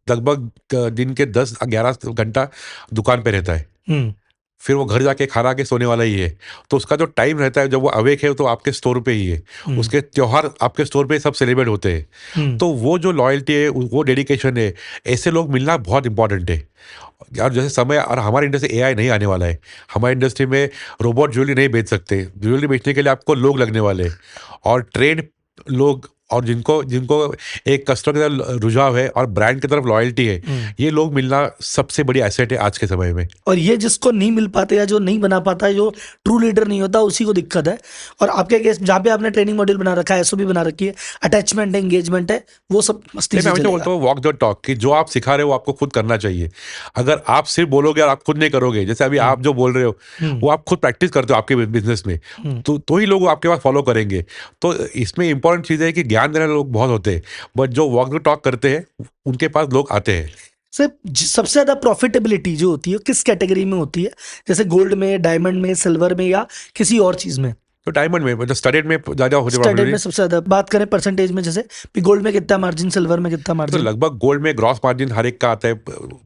लगभग दिन के 10-11 घंटा दुकान पे रहता है, फिर वो घर जाके खाना के सोने वाला ही है। तो उसका जो टाइम रहता है जब वो अवेक है, तो आपके स्टोर पे ही है, उसके त्योहार आपके स्टोर पे सब सेलिब्रेट होते हैं। तो वो जो लॉयल्टी है, वो डेडिकेशन है, ऐसे लोग मिलना बहुत इंपॉर्टेंट है। और जैसे समय, और हमारी इंडस्ट्री एआई नहीं आने वाला है, हमारी इंडस्ट्री में रोबोट ज्वेलरी नहीं बेच सकते। ज्वेलरी बेचने के लिए आपको लोग लगने वाले हैं, और ट्रेन लोग, और जिनको जिनको एक कस्टमर की तरफ रुझाव है और ब्रांड की तरफ लॉयल्टी है, ये लोग मिलना सबसे बड़ी एसेट है आज के समय में। और ये जिसको नहीं मिल पाते या जो नहीं बना पाता है, जो ट्रू लीडर नहीं होता, उसी को दिक्कत है। और आपके केस जहाँ पे आपने ट्रेनिंग मॉड्यूल बना रखा है, एसओपी बना रखी है, अटैचमेंट है, एंगेजमेंट है, वो सब मस्ती मैं से हमेशा बोलता चलेगा। हूँ वॉक द टॉक, कि जो आप सिखा रहे हो वो आपको खुद करना चाहिए। अगर आप सिर्फ बोलोगे और आप खुद नहीं करोगे, जैसे अभी आप जो बोल रहे हो वो आप खुद प्रैक्टिस करते हो आपके बिजनेस में, तो ही लोग आपके पास फॉलो करेंगे। तो इसमें इंपॉर्टेंट चीज़ है कि ज्ञान देने वाले लोग बहुत होते हैं, बट जो वॉक द टॉक करते हैं उनके पास लोग आते हैं। सर सबसे ज्यादा प्रॉफिटेबिलिटी जो होती है किस कैटेगरी में होती है, जैसे गोल्ड में, डायमंड में, सिल्वर में, या किसी और चीज में? तो डायमंड में मतलब स्टडेड में ज़्यादा होती है स्टैंडर्ड में प्रॉफिटेबिलिटी। सबसे ज्यादा बात करें परसेंटेज में, जैसे भी गोल्ड में कितना मार्जिन, सिल्वर में कितना तो मार्जिन? लगभग गोल्ड में ग्रॉस मार्जिन हर एक का आता है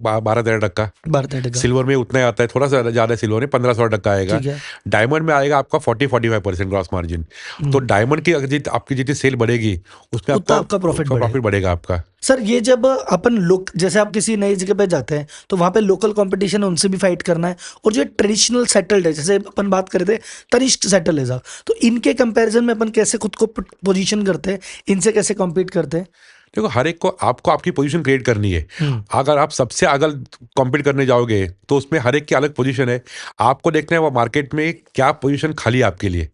12-13 टका। 12-13 सिल्वर में उतना ही आता है, थोड़ा सा ज़्यादा है सिल्वर में, 15-16 टका आएगा। ठीक है। डायमंड में आएगा आपका 40-45% ग्रॉस मार्जिन। तो डायमंड की आपकी जितनी सेल बढ़ेगी उसमें उतना आपका profit प्रॉफिट बढ़ेगा आपका। सर ये जब अपन लोग, जैसे आप किसी नई जगह पे जाते हैं तो वहाँ पे लोकल कंपटीशन है, उनसे भी फाइट करना है, और जो ट्रेडिशनल सेटल्ड है, जैसे अपन बात कर रहे थे तनिष्क सेटल है साहब, तो इनके कंपैरिजन में अपन कैसे खुद को पोजीशन करते हैं, इनसे कैसे कॉम्पीट करते हैं? देखो हर एक को आपको आपकी पोजीशन क्रिएट करनी है। अगर आप सबसे आगे कॉम्पीट करने जाओगे तो उसमें हर एक की अलग पोजीशन है। आपको देखना है वो मार्केट में क्या पोजीशन खाली है आपके लिए।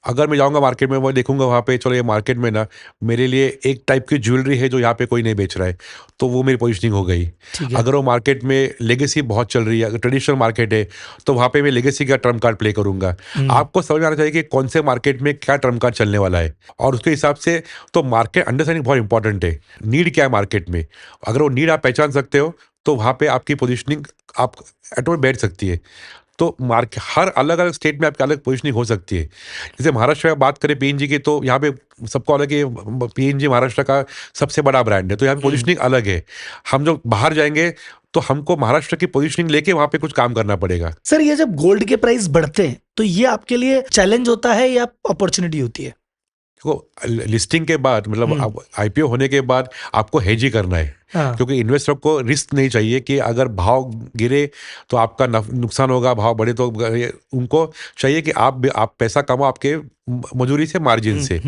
अगर मैं जाऊंगा मार्केट में, मैं देखूंगा वहाँ पे चलो ये मार्केट में ना मेरे लिए एक टाइप की ज्वेलरी है जो यहाँ पे कोई नहीं बेच रहा है, तो वो मेरी पोजीशनिंग हो गई। ठीक है। अगर वो मार्केट में लेगेसी बहुत चल रही है, अगर ट्रेडिशनल मार्केट है, तो वहाँ पे मैं लेगेसी का टर्म कार्ड प्ले करूंगा। आपको समझ में आना चाहिए कि कौन से मार्केट में क्या टर्म कार्ड चलने वाला है, और उसके हिसाब से तो मार्केट अंडरस्टैंडिंग बहुत इंपॉर्टेंट है। नीड क्या है मार्केट में, अगर वो नीड आप पहचान सकते हो तो वहाँ पे आपकी पोजीशनिंग आप ऑटोमेटिक बैठ सकती है। तो मार्केट हर अलग अलग स्टेट में आपकी अलग पोजीशनिंग हो सकती है। जैसे महाराष्ट्र में बात करें पीएनजी की, तो यहाँ पे सबको अलग है, पीएनजी महाराष्ट्र का सबसे बड़ा ब्रांड है, तो यहाँ पे पोजीशनिंग अलग है। हम जो बाहर जाएंगे तो हमको महाराष्ट्र की पोजीशनिंग लेके वहाँ पे कुछ काम करना पड़ेगा। सर ये जब गोल्ड के प्राइस बढ़ते हैं तो ये आपके लिए चैलेंज होता है या अपॉर्चुनिटी होती है? देखो लिस्टिंग के बाद मतलब आईपीओ होने के बाद आपको हेज ही करना है। हाँ। क्योंकि इन्वेस्टर को रिस्क नहीं चाहिए कि अगर भाव गिरे तो आपका नुकसान होगा, भाव बढ़े तो उनको चाहिए कि आप पैसा कमाओ आपके मजदूरी से, मार्जिन से।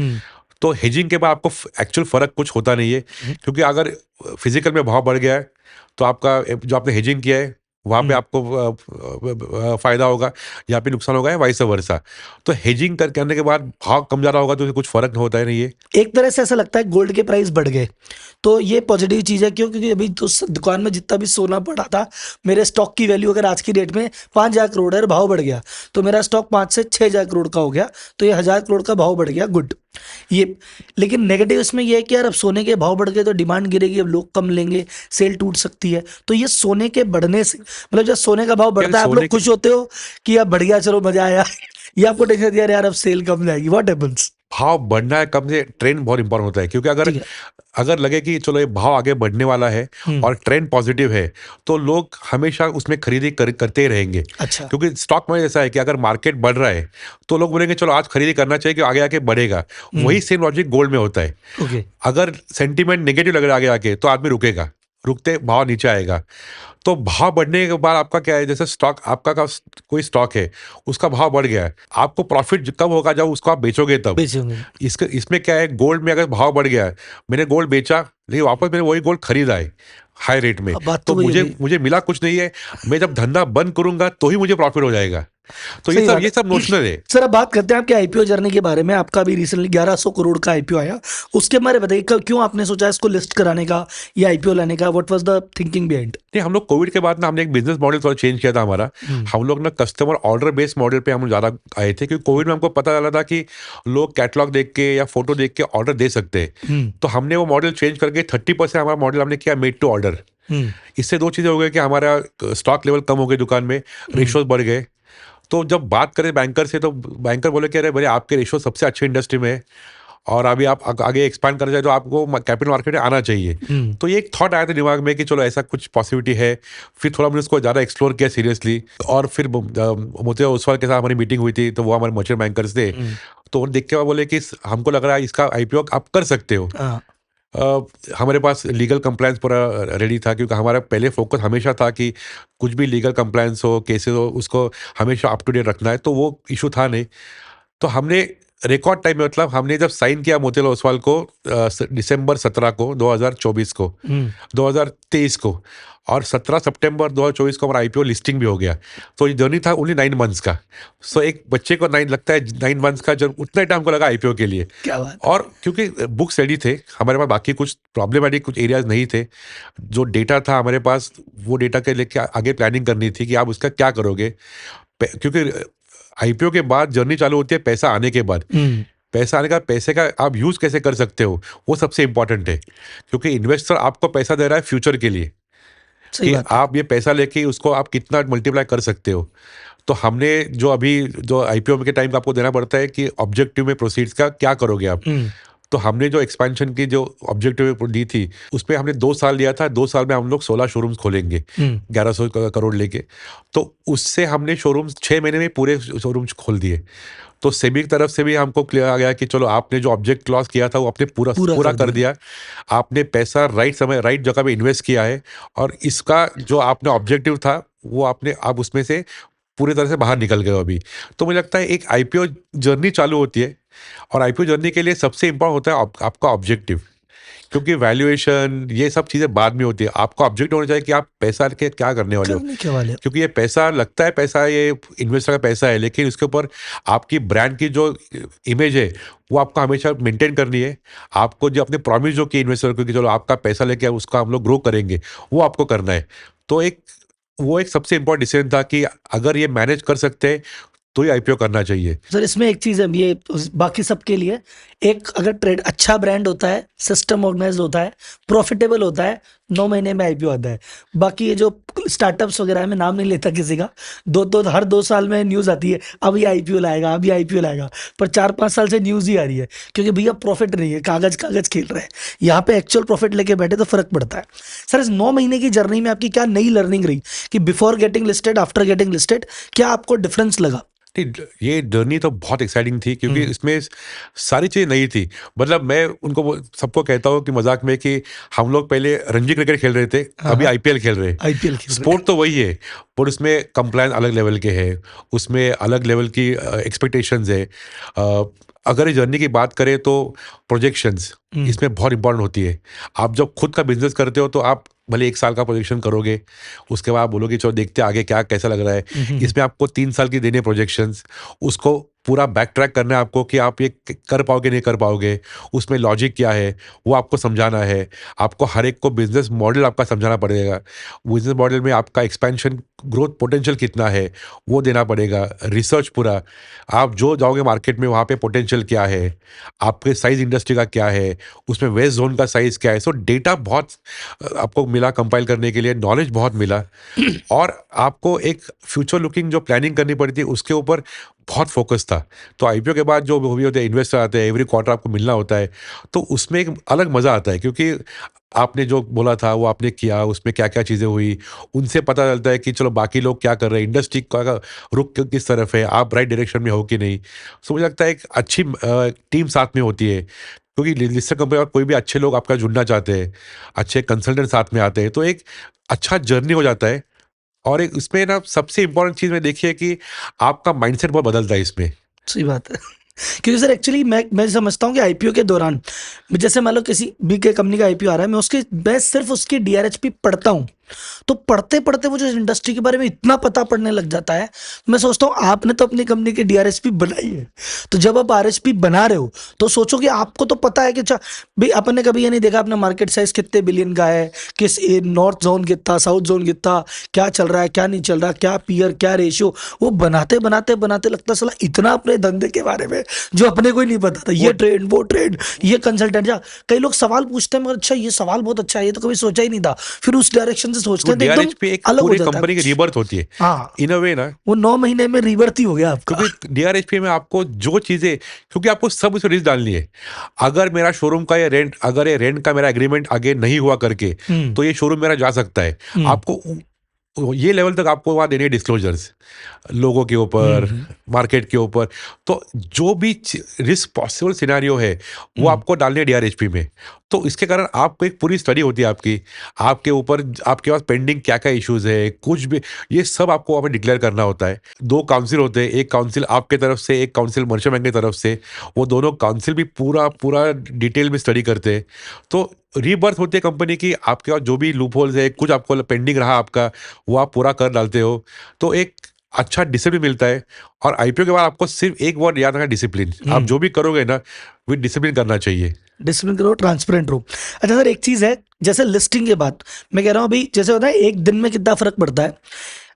तो हेजिंग के बाद आपको एक्चुअल फर्क कुछ होता नहीं है, क्योंकि अगर फिजिकल में भाव बढ़ गया है तो आपका जो आपने हेजिंग किया है वहाँ पे आपको फायदा होगा, यहाँ पे नुकसान होगा, या वाइस वर्सा। तो हेजिंग करने के बाद भाव कम ज़्यादा होगा तो उससे कुछ फर्क होता है नहीं है। एक तरह से ऐसा लगता है गोल्ड के प्राइस बढ़ गए तो ये पॉजिटिव चीज है, क्यों? क्योंकि अभी तो दुकान में जितना भी सोना पड़ा था, मेरे स्टॉक की वैल्यू अगर आज की डेट में 5,000 करोड़ है, भाव बढ़ गया तो मेरा स्टॉक 5 से 6,000 करोड़ का हो गया, तो ये 1,000 करोड़ का भाव बढ़ गया, गुड। ये लेकिन नेगेटिव इसमें ये है कि यार अब सोने के भाव बढ़ गए तो डिमांड गिरेगी, अब लोग कम लेंगे, सेल टूट सकती है। तो ये सोने के बढ़ने से, मतलब जब सोने का भाव बढ़ता है आप लोग खुश होते हो कि अब बढ़ गया, चलो मजा आया, या आपको टेंशन दिया यार अब सेल कम जाएगी? What happens? भाव बढ़ना है कम से ट्रेंड बहुत इंपॉर्टेंट होता है, क्योंकि अगर लगे कि चलो ये भाव आगे बढ़ने वाला है और ट्रेंड पॉजिटिव है तो लोग हमेशा उसमें खरीदी करते ही रहेंगे। अच्छा। क्योंकि स्टॉक में ऐसा है कि अगर मार्केट बढ़ रहा है तो लोग बोलेंगे चलो आज खरीदी करना चाहिए कि आगे आके बढ़ेगा। वही सेम लॉजिक गोल्ड में होता है। ओके। अगर सेंटीमेंट नेगेटिव लग रहा है आगे आके तो आदमी रुकेगा, रुकते भाव नीचे आएगा। तो भाव बढ़ने के बाद आपका क्या है, जैसे स्टॉक आपका कोई स्टॉक है उसका भाव बढ़ गया है, आपको प्रॉफिट कब होगा जब उसको आप बेचोगे तब। इसमें क्या है, गोल्ड में अगर भाव बढ़ गया है, मैंने गोल्ड बेचा लेकिन वापस मैंने वही गोल्ड खरीदा है हाई रेट में, तो मुझे मिला कुछ नहीं है। मैं जब धंधा बंद करूंगा तो ही मुझे प्रॉफिट हो जाएगा। तो ये सब नोशनल है। सर अब बात करते हैं आपके आईपीओ जर्नी के बारे में। आपका भी रिसेंटली 1100 करोड़ का आईपीओ आया, उसके बारे में बताइए क्यों आपने सोचा इसको लिस्ट कराने का या आईपीओ लाने का? What was the thinking behind? नहीं, हम लोग कोविड के बाद ना हमने एक बिजनेस मॉडल थोड़ा चेंज किया था हमारा। हम लोग ना कस्टमर ऑर्डर बेस्ड मॉडल पे हम ज़्यादा आए थे, क्योंकि कोविड में हमको पता चला था कि लोग कैटलॉग देख के या फोटो देख के ऑर्डर दे सकते हैं। तो हमने वो मॉडल चेंज करके 30% हमारा मॉडल हमने किया मेड टू ऑर्डर। इससे दो चीज़ें हो गई कि हमारा स्टॉक लेवल कम हो गए, दुकान में रेशोज बढ़ गए। तो जब बात करें बैंकर से तो बैंकर बोले कि अरे भैया आपके रेशो सबसे अच्छे इंडस्ट्री में है और अभी आप आगे एक्सपांड करना चाहिए तो आपको कैपिटल मार्केट में आना चाहिए। तो ये एक थॉट आया था दिमाग में कि चलो ऐसा कुछ पॉसिबिलिटी है। फिर थोड़ा मैंने उसको ज़्यादा एक्सप्लोर किया सीरियसली, और फिर मोतिलाल ओसवाल के साथ हमारी मीटिंग हुई थी, तो वो हमारे मर्चेंट बैंकर्स थे। तो वो देख के वो बोले कि हमको लग रहा है इसका आईपीओ आप कर सकते हो। हमारे पास लीगल कंप्लायंस पूरा रेडी था, क्योंकि हमारा पहले फोकस हमेशा था कि कुछ भी लीगल कंप्लायंस हो, केसेस हो, उसको हमेशा अप टू डेट रखना है। तो वो इशू था नहीं। तो हमने रिकॉर्ड टाइम में, मतलब हमने जब साइन किया मोतीलाल ओसवाल को दिसंबर 17 को 2024 को 2023 को, और 17 सितंबर 2024 को हमारा आईपीओ लिस्टिंग भी हो गया। तो ये जर्नी था ओनली 9 मंथ्स का। सो एक बच्चे को 9 लगता है 9 मंथ्स का, जब उतना टाइम को लगा आईपीओ के लिए। क्या बात। और क्योंकि बुक्स रेडी थे हमारे पास, बाकी कुछ प्रॉब्लमेटिक कुछ एरियाज नहीं थे, जो डेटा था हमारे पास वो डेटा के लेके आगे प्लानिंग करनी थी कि आप उसका क्या करोगे। क्योंकि आईपीओ के बाद जर्नी चालू होती है पैसा आने के बाद। पैसा आने का, पैसे का आप यूज कैसे कर सकते हो वो सबसे इंपॉर्टेंट है, क्योंकि इन्वेस्टर आपको पैसा दे रहा है फ्यूचर के लिए। सही कि बात है। आप ये पैसा लेके उसको आप कितना मल्टीप्लाई कर सकते हो। तो हमने जो अभी जो आईपीओ के टाइम आपको देना पड़ता है कि ऑब्जेक्टिव में प्रोसीड्स का क्या करोगे आप। तो हमने जो एक्सपेंशन की जो ऑब्जेक्टिव दी थी उसपे हमने 2 साल लिया था। 2 साल में हम लोग 16 शोरूम्स खोलेंगे 1100 करोड़ लेके। तो उससे हमने शोरूम्स 6 महीने में पूरे शोरूम्स खोल दिए। तो सेबी की तरफ से भी हमको क्लियर आ गया कि चलो आपने जो ऑब्जेक्ट क्लॉज किया था वो आपने पूरा पूरा पूरा कर कर दिया। दिया। आपने पैसा राइट समय राइट जगह पे इन्वेस्ट किया है और इसका जो आपने ऑब्जेक्टिव था वो आपने आप उसमें से पूरी तरह से बाहर निकल गए हो अभी। तो मुझे लगता है एक आईपीओ जर्नी चालू होती है और आईपीओ जर्नी के लिए सबसे इम्पोर्टेंट होता है आपका ऑब्जेक्टिव। क्योंकि वैल्यूएशन ये सब चीज़ें बाद में होती है। आपका ऑब्जेक्टिव होना चाहिए कि आप पैसा के क्या करने वाले हो। करने के वाले हो। क्योंकि ये पैसा लगता है पैसा ये इन्वेस्टर का पैसा है, लेकिन उसके ऊपर आपकी ब्रांड की जो इमेज है वो आपको हमेशा मेंटेन करनी है। आपको जो अपने प्रॉमिस जो की इन्वेस्टर को कि चलो आपका पैसा लेके उसका हम लोग ग्रो करेंगे, वो आपको करना है। तो वो एक सबसे इम्पोर्टेंट डिसीजन था कि अगर ये मैनेज कर सकते हैं तो ही आईपीओ करना चाहिए। सर इसमें एक चीज़ है, ये बाकी सबके लिए, एक अगर ट्रेड अच्छा ब्रांड होता है, सिस्टम ऑर्गेनाइज होता है, प्रॉफिटेबल होता है, 9 महीने में आईपीओ आता है। बाकी ये जो स्टार्टअप्स वगैरह है, मैं नाम नहीं लेता किसी का, हर 2 साल में न्यूज़ आती है अभी आईपीओ लाएगा, अभी आईपीओ लाएगा, पर 4-5 साल से न्यूज़ ही आ रही है क्योंकि भैया प्रॉफिट नहीं है, कागज कागज खेल रहे हैं। यहाँ पे एक्चुअल प्रॉफिट लेके बैठे तो फर्क पड़ता है। सर इस 9 महीने की जर्नी में आपकी क्या नई लर्निंग रही कि before getting listed, after getting listed, क्या आपको डिफरेंस लगा? नहीं, ये जर्नी तो बहुत एक्साइटिंग थी क्योंकि इसमें सारी चीज़ें नई थी। मतलब मैं उनको सबको कहता हूँ कि मजाक में कि हम लोग पहले रणजी क्रिकेट खेल रहे थे, हाँ, अभी हाँ। आईपीएल खेल रहे हैं। आईपीएल खेल रहे हैं। स्पोर्ट तो वही है, पर उसमें कंप्लायंस अलग लेवल के है, उसमें अलग लेवल की एक्सपेक्टेशंस है। अगर इस जर्नी की बात करें तो प्रोजेक्शंस इसमें बहुत इंपॉर्टेंट होती है। आप जब खुद का बिजनेस करते हो तो आप भले 1 साल का प्रोजेक्शन करोगे, उसके बाद आप बोलोगे चलो देखते हैं आगे क्या कैसा लग रहा है। इसमें आपको 3 साल की देने प्रोजेक्शंस, उसको पूरा बैक ट्रैक करना है आपको कि आप ये कर पाओगे नहीं कर पाओगे, उसमें लॉजिक क्या है वो आपको समझाना है। आपको हर एक को बिजनेस मॉडल आपका समझाना पड़ेगा। बिजनेस मॉडल में आपका एक्सपेंशन ग्रोथ पोटेंशियल कितना है वो देना पड़ेगा। रिसर्च पूरा, आप जो जाओगे मार्केट में वहाँ पे पोटेंशियल क्या है, आपके साइज इंडस्ट्री का क्या है, उसमें वेस्ट जोन का साइज क्या है। सो डेटा बहुत आपको मिला कंपाइल करने के लिए, नॉलेज बहुत मिला और आपको एक फ्यूचर लुकिंग जो प्लानिंग करनी पड़ती है उसके ऊपर बहुत फोकस था। तो आईपीओ के बाद जो भी होते हैं इन्वेस्टर आते हैं, एवरी क्वार्टर आपको मिलना होता है, तो उसमें एक अलग मज़ा आता है क्योंकि आपने जो बोला था वो आपने किया, उसमें क्या क्या चीज़ें हुई उनसे पता चलता है कि चलो बाकी लोग क्या कर रहे हैं, इंडस्ट्री का रुख किस तरफ है, आप राइट डायरेक्शन में हो कि नहीं। सो मुझे लगता है एक अच्छी टीम साथ में होती है क्योंकि लिस्टेड कंपनी और कोई भी अच्छे लोग आपका जुड़ना चाहते हैं, अच्छे कंसल्टेंट साथ में आते हैं, तो एक अच्छा जर्नी हो जाता है। और एक इसमें ना सबसे इम्पोर्टेंट चीज़ मैं देखिए कि आपका माइंडसेट बहुत बदलता है इसमें। सही बात है। क्योंकि सर एक्चुअली मैं समझता हूँ कि आईपीओ के दौरान, जैसे मान लो किसी भी के कंपनी का आईपीओ आ रहा है, मैं सिर्फ उसकी डीआरएचपी पढ़ता हूँ, तो पढ़ते पढ़ते मुझे इंडस्ट्री के बारे में इतना पता पड़ने लग जाता है। मैं सोचता हूँ आपने तो अपनी कंपनी की डीआरएचपी बनाई है, तो जब आप आरएचपी बना रहे हो तो सोचो कि आपको तो पता है कि अच्छा भाई अपन ने कभी ये नहीं देखा अपना मार्केट साइज कितने बिलियन का है, किस नॉर्थ जोन कितना, साउथ जोन कितना, क्या चल रहा है क्या नहीं चल रहा, क्या पीयर क्या रेशियो, वो बनाते बनाते बनाते लगता साला इतना अपने धंधे के बारे में जो अपने को ही नहीं पता था, ये ट्रेड वो ट्रेड ये कंसल्टेंट। कई लोग सवाल पूछते हैं मगर अच्छा ये सवाल बहुत अच्छा है, ये तो कभी सोचा ही नहीं था, फिर उस डायरेक्शन से सोचते वो हैं तो एकदम डीआरएच पे एक अलग हो पूरी जाता कंपनी की है। रीबर्थ होती है हाँ, इन अ वे ना। वो 9 महीने में रिवर्थ ही हो गया आपका। क्योंकि डीआरएचपी में आपको जो चीज़ें, क्योंकि आपको सब उसमें रिस्क डालनी है। अगर मेरा शोरूम का अगर ये रेंट का मेरा एग्रीमेंट आगे नहीं हुआ करके तो ये शोरूम मेरा जा सकता है। आपको ये लेवल तक आपको वहाँ देने डिस्क्लोजर्स लोगों के ऊपर, मार्केट के ऊपर। तो जो भी रिस्क पॉसिबल सिनेरियो है वो आपको डालने है डीआरएचपी में। तो इसके कारण आपको एक पूरी स्टडी होती है आपकी, आपके ऊपर आपके पास पेंडिंग क्या क्या इश्यूज है, कुछ भी ये सब आपको वहाँ पे डिक्लेयर करना होता है। 2 काउंसिल होते हैं, एक काउंसिल आपके तरफ से, एक काउंसिल मर्चेंट बैंक की तरफ से। वो दोनों काउंसिल भी पूरा पूरा डिटेल में स्टडी करते हैं। तो रीबर्थ होती है कंपनी की, आपके पास जो भी लूप होल्स है, कुछ आपको पेंडिंग रहा आपका, वो आप पूरा कर डालते हो। तो एक अच्छा डिसिप्लिन मिलता है। और आईपीओ के बाद आपको सिर्फ एक वर्ड याद रखना, डिसिप्लिन। आप जो भी करोगे ना विद डिसिप्लिन करना चाहिए। डिसिप्लिन करो, ट्रांसपेरेंट रहो। अच्छा सर एक चीज़ है, जैसे लिस्टिंग के बाद मैं कह रहा हूँ अभी जैसे होता है एक दिन में कितना फर्क पड़ता है।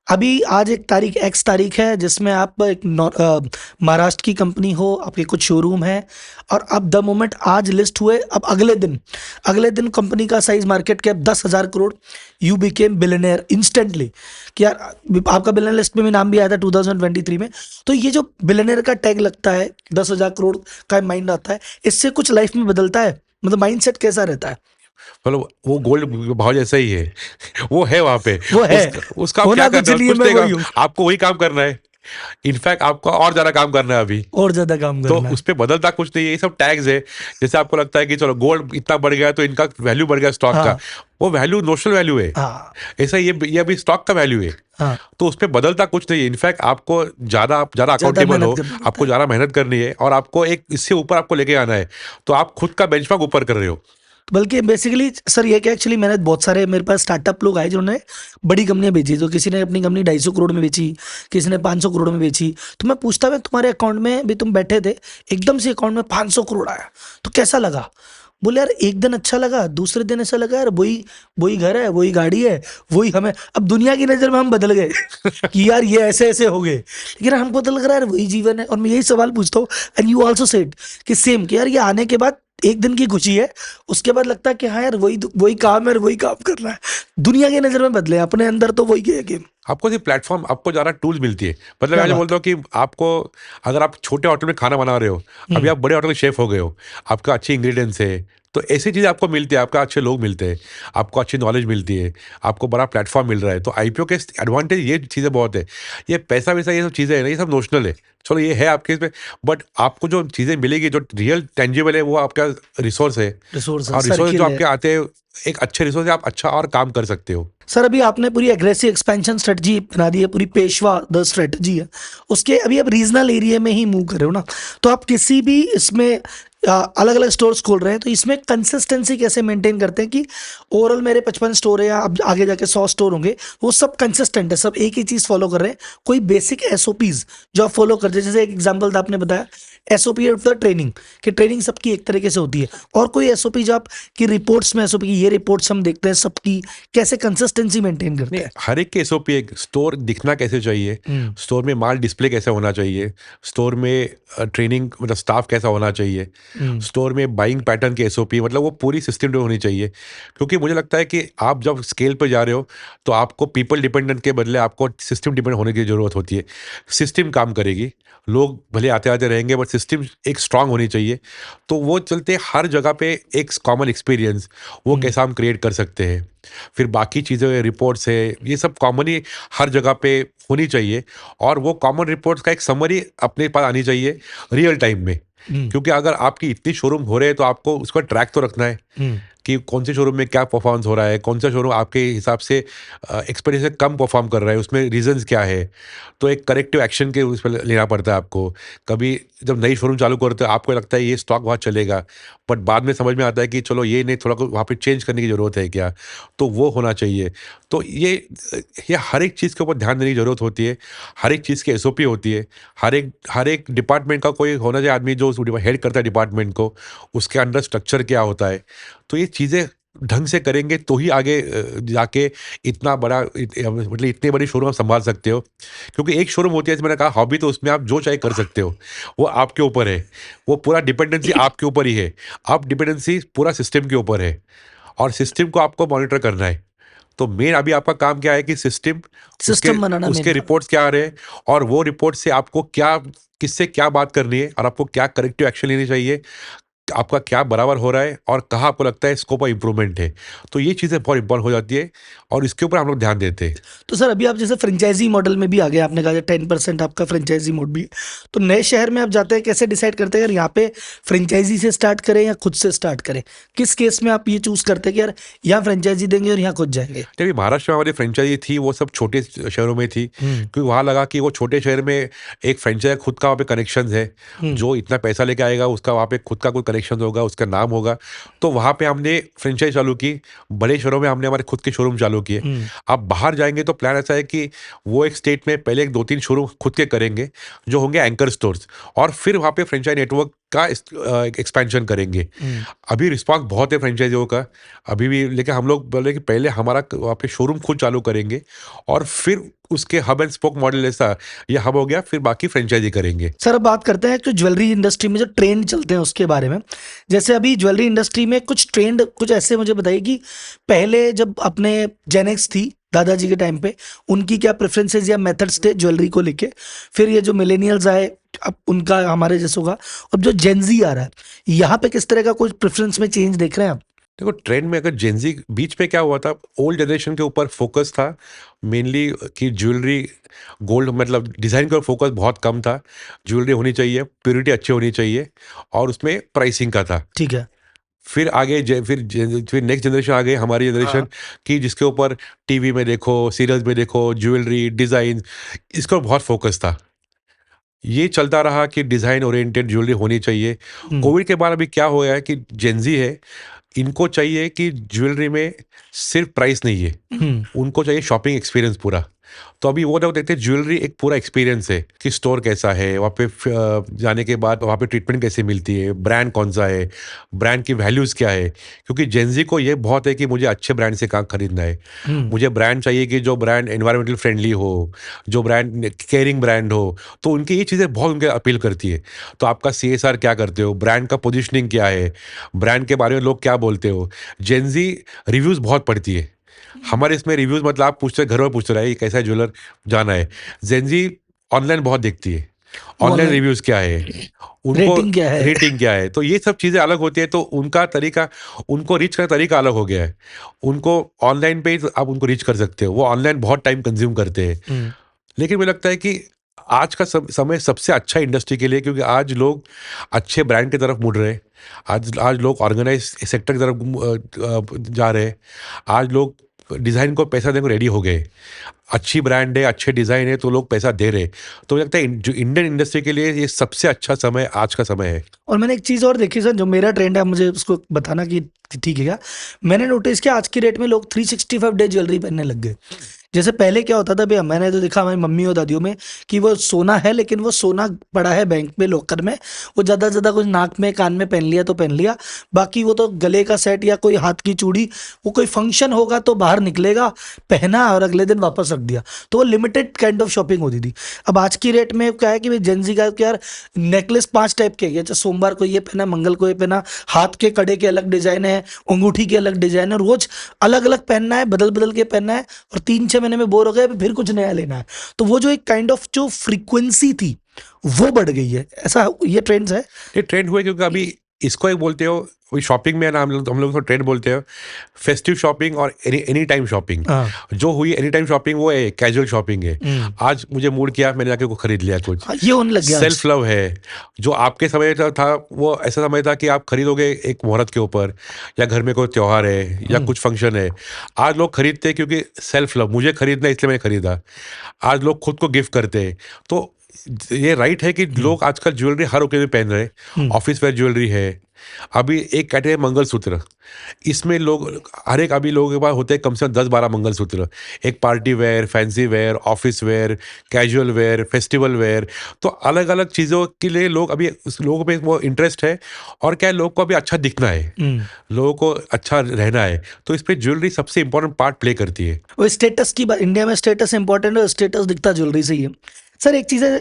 अभी आज एक तारीख एक्स तारीख है जिसमें आप एक महाराष्ट्र की कंपनी हो, आपके कुछ शोरूम है, और अब द मोमेंट आज लिस्ट हुए, अब अगले दिन कंपनी का size market cap 10,000 crore, you became billionaire instantly. कि यार आपका बिलियनर लिस्ट में भी नाम भी आया था 2023 में। तो ये जो बिलियनियर का टैग लगता है, 10,000 करोड़ का माइंड आता है, इससे कुछ लाइफ में बदलता है? मतलब माइंडसेट कैसा रहता है? मतलब वो गोल्ड भाव जैसा ही है वो है वहां पे। वो है, उसका आप होना क्या कुछ करना है, नहीं है, कुछ मैं नहीं वही हूँ, करना, आपको वही काम करना है। इनफैक्ट आपको और ज्यादा काम करना है अभी। और ज्यादा काम तो करना है। उस पे बदलता कुछ नहीं है, ये सब टैग्स है। जैसे आपको लगता है कि चलो गोल्ड इतना बढ़ गया तो इनका वैल्यू बढ़ गया स्टॉक का, हाँ वो वैल्यू नोशनल वैल्यू है। हाँ ऐसा ये अभी स्टॉक का वैल्यू है। हाँ, तो उस पे बदलता कुछ नहीं है। इनफैक्ट आपको आप ज्यादा ज्यादा अकाउंटेबल मेहनत हो, करना पड़ता आपको है। ज्यादा मेहनत करनी है, और आपको एक इससे ऊपर आपको लेके आना है। तो आप खुद का बेंचमार्क ऊपर कर रहे हो। बल्कि बेसिकली सर ये कि एक्चुअली मैंने बहुत सारे मेरे पास स्टार्टअप लोग आए जिन्होंने बड़ी कंपनियां बेची। तो किसी ने अपनी कंपनी 250 करोड़ में बेची, किसी ने 500 करोड़ में बेची। तो मैं पूछता मैं तुम्हारे अकाउंट में भी तुम बैठे थे, एकदम से अकाउंट में 500 करोड़ आया, तो कैसा लगा? बोले यार एक दिन अच्छा लगा, दूसरे दिन ऐसा लगा यार वही वही घर है, वही गाड़ी है, वही हमें। अब दुनिया की नजर में हम बदल गए कि यार ये ऐसे ऐसे हो गए, लेकिन हमको तो लग रहा है यार वही जीवन है। और मैं यही सवाल पूछता हूँ, एंड यू आल्सो सेड कि सेम, कि यार ये आने के बाद एक दिन की खुशी है, उसके बाद लगता है कि हाँ यार वही काम है और वही काम करना है। दुनिया की नजर में बदले, अपने अंदर तो वही है गेम। आपको सिर्फ प्लेटफॉर्म, आपको ज़्यादा टूल्स मिलती है। मतलब क्या मैं जो बात। बोलता हूँ कि आपको, अगर आप छोटे होटल में खाना बना रहे हो, अभी आप बड़े होटल के शेफ हो गए हो, आपका अच्छे इंग्रेडिएंट्स है, तो ऐसी चीज़ें आपको मिलती है, आपका अच्छे लोग मिलते हैं, आपको अच्छी नॉलेज मिलती है, आपको बड़ा प्लेटफॉर्म मिल रहा है। तो आईपीओ के एडवांटेज ये चीज़ें बहुत है। ये पैसा वैसा ये सब चीज़ें है ना, ये सब नोशनल है। चलो ये है आपके इसमें, बट आपको जो चीज़ें मिलेगी जो रियल टेंजिबल है, वो आपका रिसोर्स है। रिसोर्स और रिसोर्स जो सर्किल है। आपके आते हैं, एक अच्छे रिसोर्स से आप अच्छा और काम कर सकते हो। सर अभी आपने पूरी एग्रेसिव एक्सपेंशन स्ट्रेटजी बना दी है, पूरी पेशवा द स्ट्रेटजी है उसके। अभी आप रीजनल एरिया में ही मूव कर रहे हो ना, तो आप किसी भी इसमें अलग अलग स्टोर्स खोल रहे हैं, तो इसमें कंसिस्टेंसी कैसे मेंटेन करते हैं कि ओवरऑल मेरे 55 स्टोर है या अब आगे जाके 100 स्टोर होंगे, वो सब कंसिस्टेंट है, सब एक ही चीज़ फॉलो कर रहे हैं? कोई बेसिक एसओपीज जो आप फॉलो करते हैं, जैसे एक एग्जांपल था आपने बताया एसओपी ऑफ द ट्रेनिंग, कि ट्रेनिंग सबकी एक तरीके से होती है, और कोई एसओपी जो आप की रिपोर्ट्स में एसओपी की ये रिपोर्ट्स हम देखते हैं सबकी, कैसे कंसिस्टेंसी मेंटेन करते नहीं, हैं? हर एक के एसओपी, एक स्टोर दिखना कैसे चाहिए, स्टोर में माल डिस्प्ले कैसे होना चाहिए, स्टोर में ट्रेनिंग मतलब स्टाफ कैसा होना चाहिए, हम्म, स्टोर में बाइंग पैटर्न की एसओपी, मतलब वो पूरी सिस्टम होनी चाहिए। क्योंकि मुझे लगता है कि आप जब स्केल पर जा रहे हो, तो आपको पीपल डिपेंडेंट के बदले आपको सिस्टम डिपेंडेंट होने की ज़रूरत होती है। सिस्टम काम करेगी, लोग भले आते आते रहेंगे, बट सिस्टम एक स्ट्रांग होनी चाहिए। तो वो चलते हर जगह पे एक कॉमन एक्सपीरियंस, वो कैसा हम क्रिएट कर सकते हैं। फिर बाकी चीज़ें, रिपोर्ट्स है, ये सब कॉमन ही हर जगह पे होनी चाहिए। और वो कॉमन रिपोर्ट्स का एक समरी अपने पास आनी चाहिए रियल टाइम में। हम्म, क्योंकि अगर आपकी इतनी शोरूम हो रहे हैं, तो आपको उसका ट्रैक तो रखना है हम्म, कि कौन से शोरूम में क्या परफॉर्मेंस हो रहा है, कौन सा शोरूम आपके हिसाब से एक्सपेक्टेशन से कम परफॉर्म कर रहा है, उसमें रीजंस क्या है। तो एक करेक्टिव एक्शन के उस पर लेना पड़ता है आपको। कभी जब नई शोरूम चालू करते हो, आपको लगता है ये स्टॉक वहाँ चलेगा, बट बाद में समझ में आता है कि चलो ये नहीं, थोड़ा वहाँ पे चेंज करने की ज़रूरत है क्या, तो वो होना चाहिए। तो ये हर एक चीज़ के ऊपर ध्यान देने की ज़रूरत होती है। हर एक चीज़ की एसओपी होती है। हर एक डिपार्टमेंट का कोई होना चाहिए आदमी जो हेड करता है डिपार्टमेंट को, उसके अंडर स्ट्रक्चर क्या होता है। तो ये चीज़ें ढंग से करेंगे तो ही आगे जाके इतना बड़ा मतलब इतनी बड़ी शोरूम आप संभाल सकते हो। क्योंकि एक शोरूम होती है, जैसे मैंने कहा हॉबी, तो उसमें आप जो चाहे कर सकते हो, वो आपके ऊपर है। वो पूरा डिपेंडेंसी आपके ऊपर ही है। आप डिपेंडेंसी पूरा सिस्टम के ऊपर है, और सिस्टम को आपको मॉनिटर करना है। तो मेन अभी आपका काम क्या है कि सिस्टम, उसके सिस्टम बनाना मेन उसके काम। रिपोर्ट्स क्या आ रहे हैं, और वो रिपोर्ट से आपको क्या, किससे क्या बात करनी है, और आपको क्या करेक्टिव एक्शन लेनी चाहिए, आपका क्या बराबर हो रहा है, और कहाँ आपको लगता है स्कोप ऑफ इम्प्रूवमेंट है। तो ये चीज़ें बहुत इंपॉर्टेंट हो जाती है, और इसके ऊपर हम लोग ध्यान देते हैं। तो सर अभी आप जैसे फ्रेंचाइजी मॉडल में भी आ गए, आपने कहा 10% आपका फ्रेंचाइजी मोड भी है। तो नए शहर में आप जाते हैं, कैसे डिसाइड करते हैं यार यहाँ पे फ्रेंचाइजी से स्टार्ट करें या खुद से स्टार्ट करें? किस केस में आप ये चूज करते हैं कि यार यहाँ फ्रेंचाइजी देंगे और यहाँ खुद जाएंगे? जब महाराष्ट्र में हमारी फ्रेंचाइजी थी, वो सब छोटे शहरों में थी, क्योंकि वहाँ लगा कि वो छोटे शहर में एक फ्रेंचाइज खुद का वहाँ पे कनेक्शन है, जो इतना पैसा लेके आएगा उसका वहाँ पे खुद का कोई कनेक्शन होगा, उसका नाम होगा। तो वहाँ पे हमने फ्रेंचाइज चालू की। बड़े शहरों में हमने हमारे खुद के शोरूम चालू किए। अब बाहर जाएंगे तो प्लान ऐसा है कि वो एक स्टेट में पहले एक 2-3 शोरूम खुद के करेंगे, जो होंगे एंकर स्टोर्स, और फिर वहाँ पे फ्रेंचाइज नेटवर्क का एक्सपेंशन करेंगे। अभी रिस्पॉन्स बहुत है फ्रेंचाइजियों का अभी भी, लेकिन हम लोग बोले कि पहले हमारा वहाँ पे शोरूम खुद चालू करेंगे और फिर उसके हब एंड स्पोक मॉडल ऐसा ये हब हो गया, फिर बाकी फ्रेंचाइजी करेंगे। सर अब बात करते हैं कि ज्वेलरी इंडस्ट्री में जो ट्रेंड चलते हैं उसके बारे में। जैसे अभी ज्वेलरी इंडस्ट्री में कुछ ट्रेंड कुछ ऐसे मुझे बताइए कि पहले जब अपने जेनेक्स थी दादाजी के टाइम पे, उनकी क्या प्रेफरेंसेस या मेथड्स थे ज्वेलरी को लेके, फिर ये जो मिलेनियल्स आए अब उनका हमारे जैसों का, अब जो जेनजी आ रहा है यहाँ पे किस तरह का कुछ प्रेफरेंस में चेंज देख रहे हैं आप? देखो ट्रेंड में अगर जेंजी बीच पे क्या हुआ था, ओल्ड जनरेशन के ऊपर फोकस था मेनली कि ज्वेलरी गोल्ड मतलब डिज़ाइन का फोकस बहुत कम था। ज्वेलरी होनी चाहिए, प्योरिटी अच्छी होनी चाहिए और उसमें प्राइसिंग का था। ठीक है। फिर आगे फिर नेक्स्ट जनरेशन आ गई हमारी जनरेशन की, जिसके ऊपर टीवी में देखो, सीरियल्स में देखो, ज्वेलरी डिज़ाइन इसका बहुत फोकस था। ये चलता रहा कि डिज़ाइन ओरिएंटेड ज्वेलरी होनी चाहिए। कोविड के बाद अभी क्या हो गया है कि जेंजी है, इनको चाहिए कि ज्वेलरी में सिर्फ प्राइस नहीं है, उनको चाहिए शॉपिंग एक्सपीरियंस पूरा। तो अभी वो लोग देखते हैं ज्वेलरी एक पूरा एक्सपीरियंस है कि स्टोर कैसा है, वहाँ पे जाने के बाद वहाँ पे ट्रीटमेंट कैसे मिलती है, ब्रांड कौन सा है, ब्रांड की वैल्यूज़ क्या है। क्योंकि जेंजी को ये बहुत है कि मुझे अच्छे ब्रांड से काम खरीदना है। मुझे ब्रांड चाहिए कि जो ब्रांड एनवायरमेंटल फ्रेंडली हो, जो ब्रांड केयरिंग ब्रांड हो, तो उनकी ये चीज़ें बहुत उनके अपील करती है। तो आपका CSR क्या करते हो, ब्रांड का पोजिशनिंग क्या है, ब्रांड के बारे में लोग क्या बोलते हो। जेंजी रिव्यूज़ बहुत पढ़ती है। हमारे इसमें रिव्यूज मतलब आप पूछते घर में पूछ रहे हैं ये कैसा ज्वेलर जाना है, जेंजी ऑनलाइन बहुत देखती है, ऑनलाइन रिव्यूज क्या है, उनको रेटिंग क्या है? रेटिंग क्या है। तो ये सब चीज़ें अलग होती है, तो उनका तरीका, उनको रीच करने का तरीका अलग हो गया है। उनको ऑनलाइन पे ही आप उनको रीच कर सकते हो, वो ऑनलाइन बहुत टाइम कंज्यूम करते हैं। लेकिन मुझे लगता है कि आज का समय सबसे अच्छा इंडस्ट्री के लिए, क्योंकि आज लोग अच्छे ब्रांड की तरफ मुड़ रहे हैं। आज लोग ऑर्गेनाइज सेक्टर की तरफ जा रहे हैं। आज लोग डिज़ाइन को पैसा देने को रेडी हो गए। अच्छी ब्रांड है, अच्छे डिज़ाइन है, तो लोग पैसा दे रहे। तो मुझे लगता है जो इंडियन इंडस्ट्री के लिए ये सबसे अच्छा समय आज का समय है। और मैंने एक चीज़ और देखी सर, जो मेरा ट्रेंड है मुझे उसको बताना कि ठीक है क्या। मैंने नोटिस किया आज की डेट में लोग 365 डे ज्वेलरी पहनने लग गए। जैसे पहले क्या होता था भैया, मैंने तो देखा हमारी मम्मी और दादियों में कि वो सोना है, लेकिन वो सोना पड़ा है बैंक में लॉकर में, वो ज़्यादा से ज़्यादा कुछ नाक में कान में पहन लिया तो पहन लिया, बाकी वो तो गले का सेट या कोई हाथ की चूड़ी, वो कोई फंक्शन होगा तो बाहर निकलेगा पहना और अगले दिन वापस रख दिया। तो वो लिमिटेड काइंड ऑफ शॉपिंग होती थी। अब आज की रेट में क्या है कि भाई जेंजी का कि यार नेकलेस 5 टाइप के, जैसे सोमवार को ये पहना, मंगल को ये पहना, हाथ के कड़े के अलग डिजाइन है, अंगूठी के अलग डिजाइन है, रोज अलग अलग पहनना है, बदल बदल के पहनना है, और 3-6 महीने में बोर हो गए फिर कुछ नया लेना है। तो वो जो एक काइंड ऑफ जो फ्रीक्वेंसी थी वो बढ़ गई है, ऐसा ये ट्रेंड्स है। ये ट्रेंड हुए क्योंकि अभी इसको एक बोलते हो, वही शॉपिंग में ना हम लोग तो ट्रेंड बोलते हो फेस्टिव शॉपिंग और एनी टाइम शॉपिंग। जो हुई एनी टाइम शॉपिंग वो है कैजुअल शॉपिंग है। आज मुझे मूड किया, मैंने जाके कुछ खरीद लिया कुछ। ये होने लग गया। सेल्फ लव है। जो आपके समय था वो ऐसा समय था कि आप खरीदोगे एक मुहूर्त के ऊपर, या घर में कोई त्योहार है या कुछ फंक्शन है। आज लोग खरीदते हैं क्योंकि सेल्फ लव, मुझे खरीदना है इसलिए मैंने खरीदा। आज लोग खुद को गिफ्ट करते हैं। तो ये राइट है कि लोग आजकल ज्वेलरी हर ओकेजन में पहन रहे हैं। ऑफिस वेयर ज्वेलरी है। अभी एक कैटेगरी मंगलसूत्र, इसमें लोग हर एक अभी लोगों के पास होते हैं कम से कम 10-12 मंगलसूत्र। एक party wear, fancy wear, office wear, casual wear, festival wear. तो अलग अलग चीज़ों के लिए लोग अभी लोगों पे वो इंटरेस्ट है। और क्या है, लोग को अभी अच्छा दिखना है, लोगों को अच्छा रहना है, तो इस पर ज्वेलरी सबसे इंपॉर्टेंट पार्ट प्ले करती है। वो स्टेटस की बात, इंडिया में स्टेटस इंपॉर्टेंट है, स्टेटस दिखता ज्वेलरी से ही है। सर एक चीज़ है,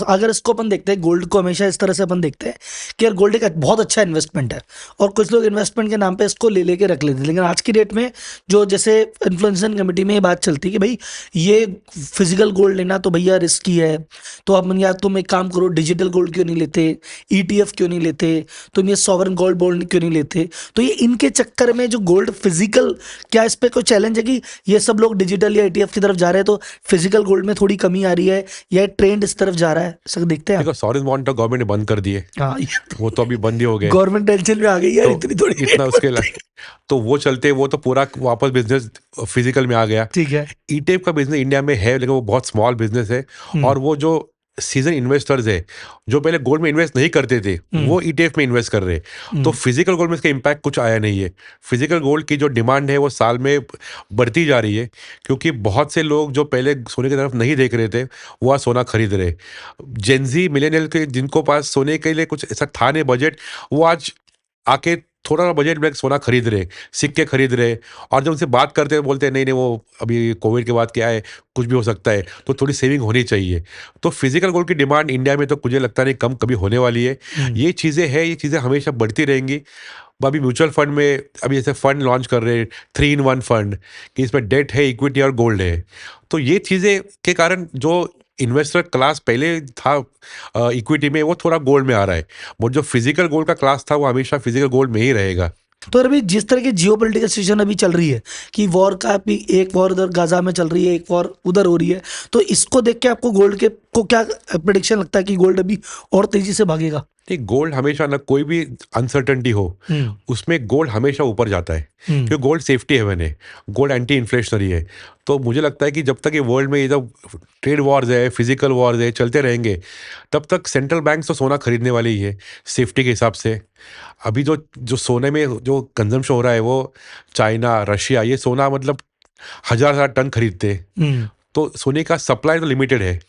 अगर इसको अपन देखते हैं, गोल्ड को हमेशा इस तरह से अपन देखते हैं कि यार गोल्ड एक बहुत अच्छा इन्वेस्टमेंट है, और कुछ लोग इन्वेस्टमेंट के नाम पे इसको ले लेके रख लेते हैं। लेकिन आज की डेट में जो जैसे इन्फ्लुएंसर कमेटी में ये बात चलती है कि भाई ये फिजिकल गोल्ड लेना तो भैया रिस्की है, तो अपन या तुम एक काम करो, डिजिटल गोल्ड क्यों नहीं लेते, ETF क्यों नहीं लेते, तुम ये सॉवरेन गोल्ड बॉन्ड क्यों नहीं लेते। तो ये इनके चक्कर में जो गोल्ड फिजिकल, क्या इस पर कोई चैलेंज है कि ये सब लोग डिजिटल या ETF की तरफ जा रहे हैं तो फिजिकल गोल्ड में थोड़ी कमी आ रही है, या ट्रेंड इस तरफ जा रहा है? सर देखते हैं। देखो सॉवरेन बॉन्ड तो गवर्नमेंट ने बंद कर दिए। हाँ, वो तो अभी बंद ही हो गए। गवर्नमेंट टेंशन में आ गई यार, तो इतनी थोड़ी इतना उसके तो वो चलते, वो तो पूरा वापस बिजनेस फिजिकल में आ गया। ठीक है। ETF का बिजनेस इंडिया में है, लेकिन वो बहुत स्मॉल बिजनेस है। और वो जो सीजन इन्वेस्टर्स है जो पहले गोल्ड में इन्वेस्ट नहीं करते थे, वो ईटीएफ में इन्वेस्ट कर रहे हैं। तो फिजिकल गोल्ड में इसका इम्पैक्ट कुछ आया नहीं है। फिजिकल गोल्ड की जो डिमांड है वो साल में बढ़ती जा रही है, क्योंकि बहुत से लोग जो पहले सोने की तरफ नहीं देख रहे थे वो आज सोना खरीद रहे। जेंजी मिलेनियल के जिनको पास सोने के लिए कुछ ऐसा था नहीं बजट, वो आज आके थोड़ा सा बजट में सोना खरीद रहे, सिक्के खरीद रहे। और जब उनसे बात करते हैं बोलते हैं नहीं नहीं, वो अभी कोविड के बाद क्या है, कुछ भी हो सकता है, तो थोड़ी सेविंग होनी चाहिए। तो फिजिकल गोल्ड की डिमांड इंडिया में तो मुझे लगता नहीं कम कभी होने वाली है। ये चीज़ें हैं, ये चीज़ें हमेशा बढ़ती रहेंगी। अभी म्यूचुअल फंड में अभी ऐसे फंड लॉन्च कर रहे हैं, 3 in 1 फंड, कि इसमें डेट है, इक्विटी और गोल्ड है। तो ये चीज़ें के कारण जो इन्वेस्टर क्लास पहले था इक्विटी में, वो थोड़ा गोल्ड में आ रहा है। वो जो फिजिकल गोल्ड का क्लास था वो हमेशा फिजिकल गोल्ड में ही रहेगा। तो अभी जिस तरह की जियो पोलिटिकल सिचुएशन अभी चल रही है कि वॉर का भी, एक वॉर उधर गाजा में चल रही है, एक वॉर उधर हो रही है, तो इसको देख के आपको गोल्ड के को क्या प्रेडिक्शन लगता है कि गोल्ड अभी और तेजी से भागेगा? नहीं, गोल्ड हमेशा ना, कोई भी अनसर्टेनिटी हो उसमें गोल्ड हमेशा ऊपर जाता है, क्योंकि गोल्ड सेफ्टी हेवन है, गोल्ड एंटी इन्फ्लेशनरी है। तो मुझे लगता है कि जब तक ये वर्ल्ड में ये जब ट्रेड वॉर्स है, फिजिकल वॉर्स है, चलते रहेंगे, तब तक सेंट्रल बैंक तो सोना खरीदने वाले ही है सेफ्टी के हिसाब से। अभी जो जो सोने में जो कंजम्पशन हो रहा है वो चाइना, रशिया, ये सोना मतलब हजार हजार टन खरीदते हैं। तो सोने का सप्लाई तो लिमिटेड है।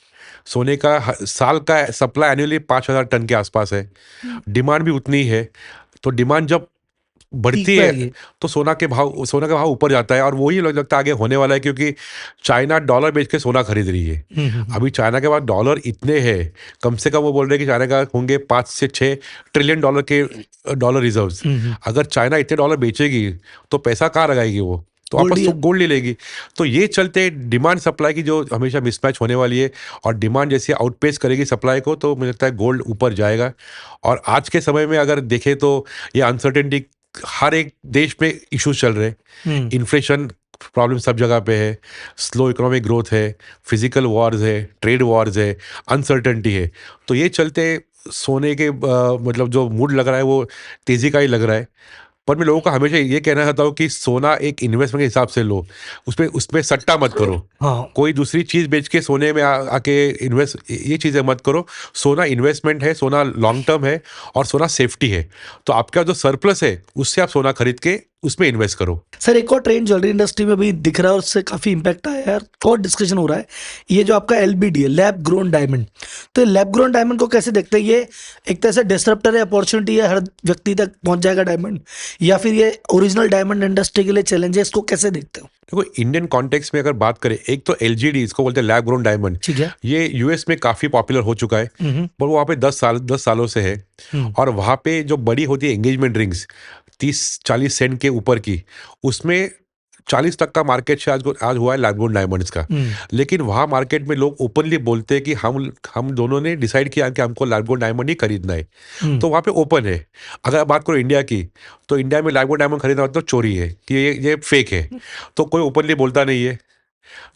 सोने का साल का सप्लाई एनुअली 5,000 टन के आसपास है, डिमांड भी उतनी ही है। तो डिमांड जब बढ़ती है तो सोना का भाव ऊपर जाता है, और वही लगता है आगे होने वाला है, क्योंकि चाइना डॉलर बेच के सोना खरीद रही है। अभी चाइना के पास डॉलर इतने हैं, कम से कम वो बोल रहे हैं कि चाइना का होंगे 5 से 6 ट्रिलियन डॉलर के डॉलर रिजर्व्स। अगर चाइना इतने डॉलर बेचेगी तो पैसा कहाँ लगाएगी वो, तो वापस तो गोल्ड ले लेगी। तो ये चलते डिमांड सप्लाई की जो हमेशा मिसमैच होने वाली है, और डिमांड जैसे आउटपेस करेगी सप्लाई को, तो मुझे लगता है गोल्ड ऊपर जाएगा। और आज के समय में अगर देखें तो ये अनसर्टेनिटी हर एक देश में इश्यूज चल रहे हैं। इन्फ्लेशन प्रॉब्लम सब जगह पे है, स्लो इकोनॉमिक ग्रोथ है, फिजिकल वॉर्स है, ट्रेड वॉर्स है, अनसर्टेनिटी है। तो ये चलते सोने के मतलब जो मूड लग रहा है वो तेजी का ही लग रहा है। पर मैं लोगों को हमेशा ये कहना चाहता हूँ कि सोना एक इन्वेस्टमेंट के हिसाब से लो, उसमें सट्टा मत करो। हाँ। कोई दूसरी चीज बेच के सोने में आके इन्वेस्ट, ये चीजें मत करो। सोना इन्वेस्टमेंट है, सोना लॉन्ग टर्म है, और सोना सेफ्टी है। तो आपका जो सरप्लस है उससे आप सोना खरीद के उसमें इन्वेस्ट करो। सर, एक और ट्रेंड ज्वेलरी इंडस्ट्री में भी दिख रहा है और उससे काफी इम्पैक्ट आया है और डिस्कशन हो रहा है, ये जो आपका LBD है, लैब ग्रोन डायमंड। तो लैब ग्रोन डायमंड को कैसे देखते हैं? ये एक तरह से डिसरप्टर है, अपॉर्चुनिटी है, हर व्यक्ति तक पहुंच जाएगा डायमंड, या फिर ये ओरिजिनल डायमंड इंडस्ट्री के लिए चैलेंज है? इसको कैसे देखते हो? देखो, इंडियन कॉन्टेक्स्ट में अगर बात करें, एक तो LGD, इसको बोलते हैं लैब ग्रोन डायमंड, ठीक है। ये यूएस में काफी पॉपुलर हो चुका है, पर वो वहाँ पे 10 सालों से है। और वहाँ पे जो बड़ी होती है एंगेजमेंट रिंग्स 30-40 सेंट के ऊपर की, उसमें 40 तक का मार्केट शेयर आज हुआ है लैब ग्रोन डायमंड्स का। लेकिन वहाँ मार्केट में लोग ओपनली बोलते हैं कि हम दोनों ने डिसाइड किया कि हमको लैब ग्रोन डायमंड ही खरीदना है। तो वहाँ पे ओपन है। अगर बात करो इंडिया की, तो इंडिया में लैब ग्रोन डायमंड खरीदना मतलब चोरी है, कि ये फेक है। तो कोई ओपनली बोलता नहीं है।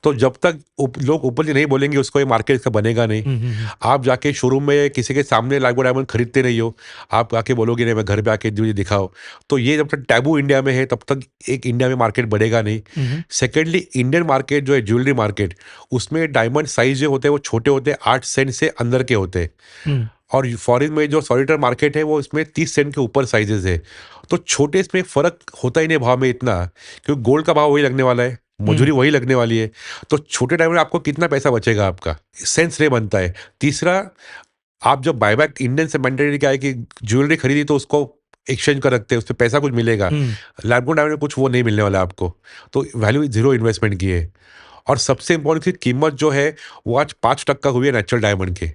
तो जब तक लोग ओपनली नहीं बोलेंगे, उसको ये मार्केट का बनेगा नहीं। आप जाके शोरूम में किसी के सामने लैब ग्रोन डायमंड खरीदते नहीं हो, आप आके बोलोगे नहीं मैं घर पे आके मुझे दिखाओ। तो ये जब तक टैबू इंडिया में है, तब तक एक इंडिया में मार्केट बढ़ेगा नहीं। सेकेंडली, इंडियन मार्केट जो है ज्वेलरी मार्केट, उसमें डायमंड साइज जो होते हैं वो छोटे होते हैं, 8 सेंट से अंदर के होते हैं। और फॉरेन में जो सॉलिटर मार्केट है वो इसमें 30 सेंट के ऊपर साइजेस है। तो छोटे इसमें फर्क होता ही नहीं भाव में इतना, क्योंकि गोल्ड का भाव वही लगने वाला है, मजूरी वही लगने वाली है। तो छोटे डायमंड आपको कितना पैसा बचेगा, आपका सेंस रे बनता है। तीसरा, आप जब बायबैक, इंडियन से मेंटेलिटी क्या है कि ज्वेलरी खरीदी तो उसको एक्सचेंज कर रखते हैं, उस पर पैसा कुछ मिलेगा। लैब ग्रोन डायमंड में कुछ वो नहीं मिलने वाला आपको, तो वैल्यू जीरो इन्वेस्टमेंट की है। और सबसे इंपॉर्टेंट चीज, कीमत जो है वो आज 5% हुई है नेचुरल डायमंड के।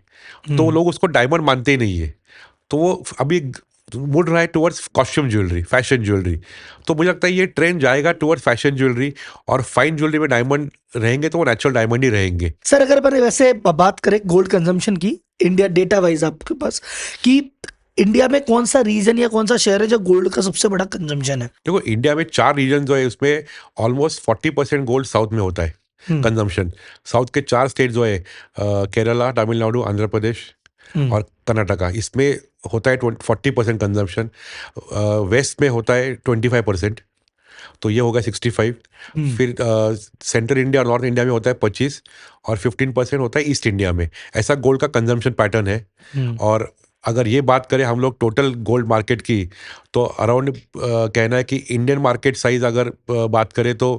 तो लोग उसको डायमंड मानते ही नहीं है। तो वो अभी मुड़ रहा है towards costume jewellery, fashion jewellery. तो मुझे लगता है ये ट्रेंड जाएगा टुवर्ड्स फैशन ज्वेलरी, और फाइन ज्वेलरी में डायमंड रहेंगे तो वो नेचुरल डायमंड ही रहेंगे। सर, अगर अपन वैसे बात करें गोल्ड कंजम्पशन की, इंडिया डेटा वाइज आपके पास, कि इंडिया में कौन सा रीजन या कौन सा शहर है जो गोल्ड का सबसे बड़ा कंजम्पशन है? देखो, इंडिया में 4 रीजन जो है, उसमें ऑलमोस्ट 40% गोल्ड साउथ में होता है कंजम्पशन। साउथ के 4 स्टेट जो है, केरला, तमिलनाडु, आंध्र प्रदेश और कर्नाटका, इसमें होता है 40% कंजम्पशन। वेस्ट में होता है 25%। तो ये होगा 65। फिर सेंट्रल इंडिया और नॉर्थ इंडिया में होता है 25 और 15% होता है ईस्ट इंडिया में। ऐसा गोल्ड का कंजम्पशन पैटर्न है। और अगर ये बात करें हम लोग टोटल गोल्ड मार्केट की, तो अराउंड कहना है कि इंडियन मार्केट साइज अगर बात करें तो